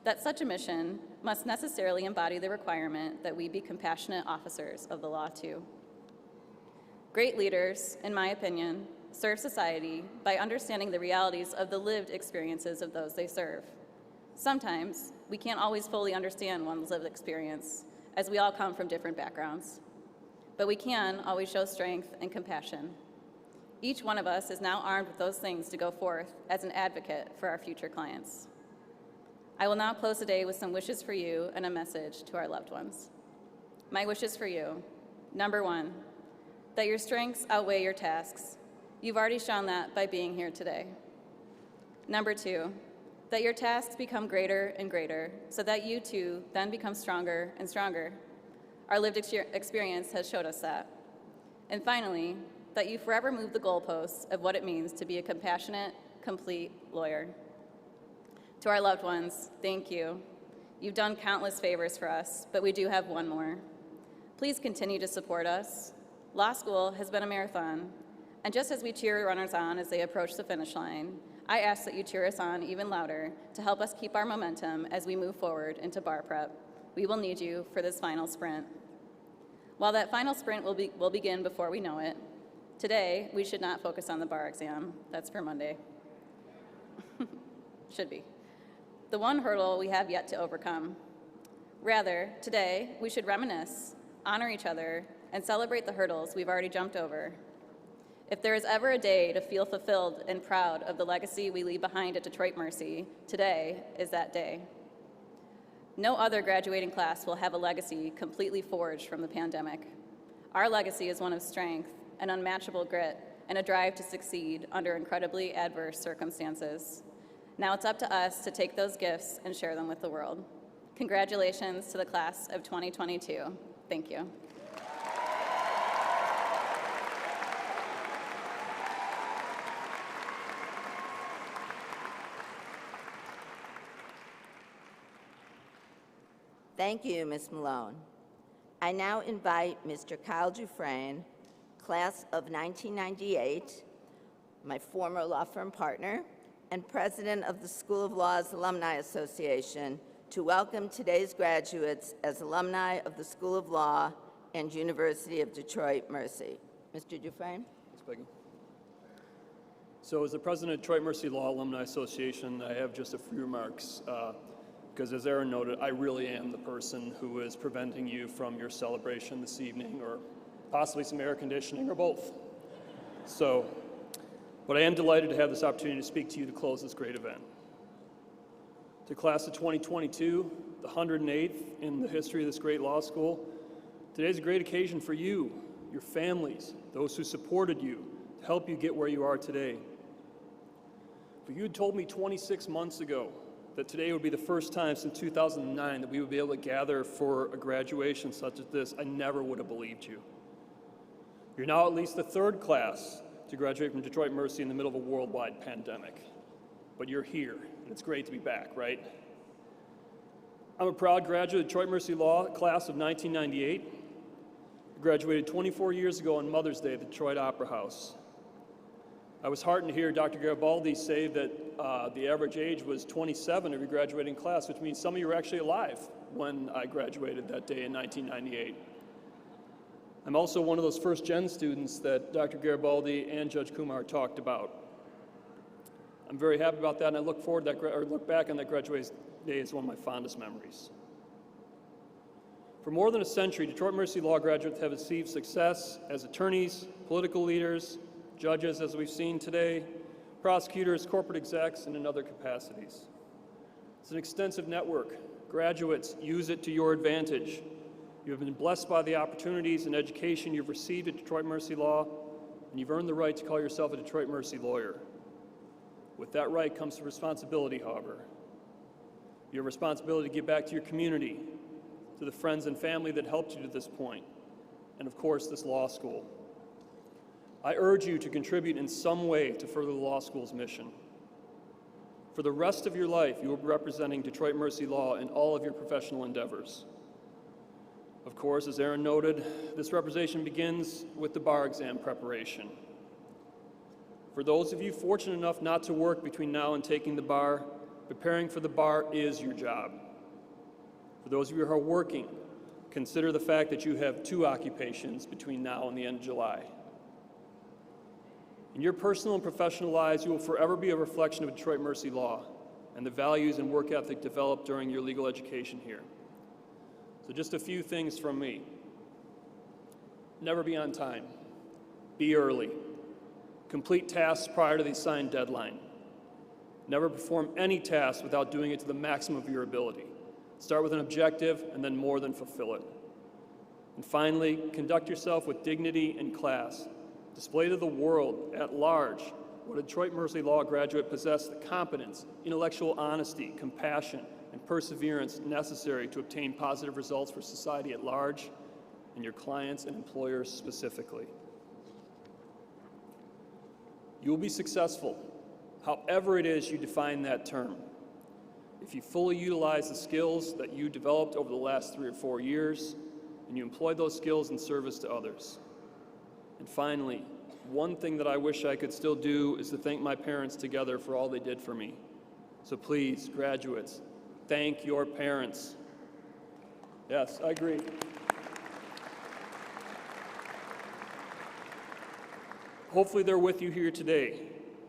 that such a mission must necessarily embody the requirement that we be compassionate officers of the law too. Great leaders, in my opinion, serve society by understanding the realities of the lived experiences of those they serve. Sometimes, we can't always fully understand one's lived experience, as we all come from different backgrounds. But we can always show strength and compassion. Each one of us is now armed with those things to go forth as an advocate for our future clients. I will now close the day with some wishes for you and a message to our loved ones. My wishes for you: number one, that your strengths outweigh your tasks. You've already shown that by being here today. Number two, that your tasks become greater and greater so that you too then become stronger and stronger. Our lived experience has showed us that. And finally, that you forever move the goalposts of what it means to be a compassionate, complete lawyer. To our loved ones, thank you. You've done countless favors for us, but we do have one more. Please continue to support us. Law school has been a marathon, and just as we cheer runners on as they approach the finish line, I ask that you cheer us on even louder to help us keep our momentum as we move forward into bar prep. We will need you for this final sprint. While that final sprint will begin before we know it, today we should not focus on the bar exam. That's for Monday. Should be. The one hurdle we have yet to overcome. Rather, today we should reminisce, honor each other, and celebrate the hurdles we've already jumped over. If there is ever a day to feel fulfilled and proud of the legacy we leave behind at Detroit Mercy, today is that day. No other graduating class will have a legacy completely forged from the pandemic. Our legacy is one of strength, an unmatchable grit, and a drive to succeed under incredibly adverse circumstances. Now it's up to us to take those gifts and share them with the world. Congratulations to the class of 2022. Thank you. Thank you, Ms. Malone. I now invite Mr. Kyle Dufresne, class of 1998, my former law firm partner, and president of the School of Law's Alumni Association, to welcome today's graduates as alumni of the School of Law and University of Detroit Mercy. Mr. Dufresne? Thanks, Peggy. So as the president of Detroit Mercy Law Alumni Association, I have just a few remarks. Because as Aaron noted, I really am the person who is preventing you from your celebration this evening, or possibly some air conditioning, or both. But I am delighted to have this opportunity to speak to you to close this great event. To class of 2022, the 108th in the history of this great law school, today's a great occasion for you, your families, those who supported you, to help you get where you are today. If you had told me 26 months ago that today would be the first time since 2009 that we would be able to gather for a graduation such as this, I never would have believed you. You're now at least the third class to graduate from Detroit Mercy in the middle of a worldwide pandemic. But you're here, and it's great to be back, right? I'm a proud graduate of Detroit Mercy Law class of 1998. I graduated 24 years ago on Mother's Day at the Detroit Opera House. I was heartened to hear Dr. Garibaldi say that the average age was 27 of your graduating class, which means some of you were actually alive when I graduated that day in 1998. I'm also one of those first-gen students that Dr. Garibaldi and Judge Kumar talked about. I'm very happy about that, and I look back on that graduation day as one of my fondest memories. For more than a century, Detroit Mercy Law graduates have achieved success as attorneys, political leaders, judges, as we've seen today, prosecutors, corporate execs, and in other capacities. It's an extensive network. Graduates, use it to your advantage. You have been blessed by the opportunities and education you've received at Detroit Mercy Law, and you've earned the right to call yourself a Detroit Mercy lawyer. With that right comes the responsibility, however. Your responsibility to give back to your community, to the friends and family that helped you to this point, and of course, this law school. I urge you to contribute in some way to further the law school's mission. For the rest of your life, you will be representing Detroit Mercy Law in all of your professional endeavors. Of course, as Aaron noted, this representation begins with the bar exam preparation. For those of you fortunate enough not to work between now and taking the bar, preparing for the bar is your job. For those of you who are working, consider the fact that you have 2 occupations between now and the end of July. In your personal and professional lives, you will forever be a reflection of Detroit Mercy Law and the values and work ethic developed during your legal education here. So just a few things from me. Never be on time. Be early. Complete tasks prior to the assigned deadline. Never perform any task without doing it to the maximum of your ability. Start with an objective and then more than fulfill it. And finally, conduct yourself with dignity and class. Display to the world at large what a Detroit Mercy Law graduate possesses: the competence, intellectual honesty, compassion, and perseverance necessary to obtain positive results for society at large and your clients and employers specifically. You will be successful, however it is you define that term, if you fully utilize the skills that you developed over the last 3 or 4 years and you employ those skills in service to others. And finally, one thing that I wish I could still do is to thank my parents together for all they did for me. So please, graduates, thank your parents. Yes, I agree. Hopefully they're with you here today.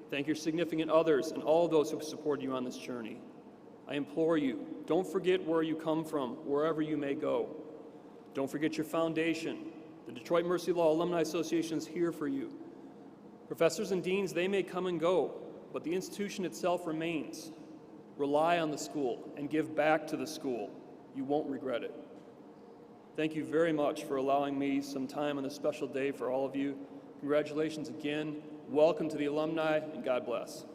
Thank your significant others and all those who supported you on this journey. I implore you, don't forget where you come from, wherever you may go. Don't forget your foundation. The Detroit Mercy Law Alumni Association is here for you. Professors and deans, they may come and go, but the institution itself remains. Rely on the school and give back to the school. You won't regret it. Thank you very much for allowing me some time on this special day for all of you. Congratulations again. Welcome to the alumni, and God bless.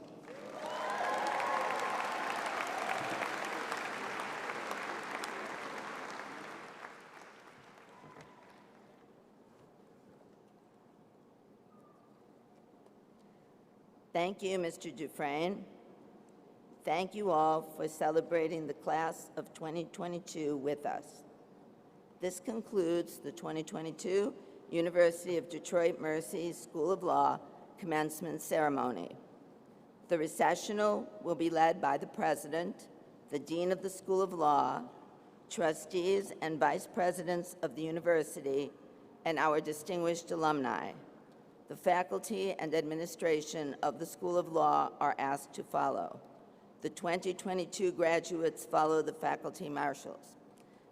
Thank you, Mr. Dufresne. Thank you all for celebrating the class of 2022 with us. This concludes the 2022 University of Detroit Mercy School of Law Commencement Ceremony. The recessional will be led by the President, the Dean of the School of Law, trustees and vice presidents of the university, and our distinguished alumni. The faculty and administration of the School of Law are asked to follow. The 2022 graduates follow the faculty marshals.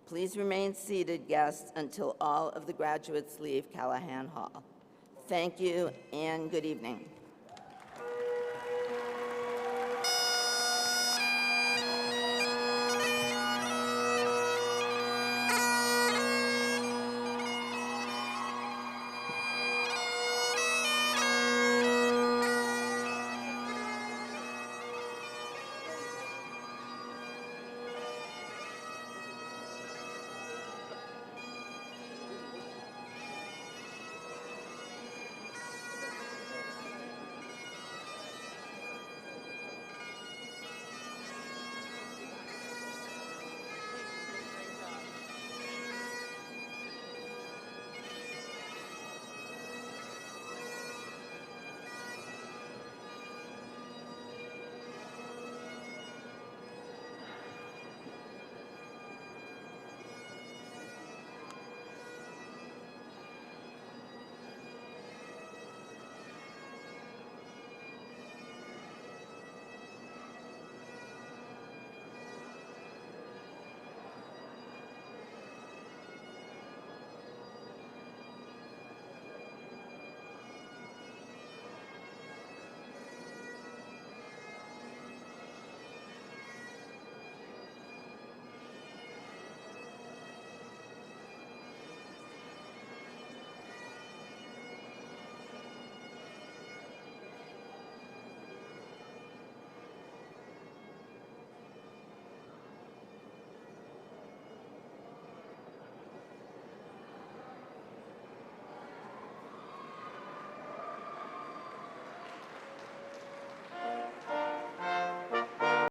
Please remain seated, guests, until all of the graduates leave Callahan Hall. Thank you and good evening.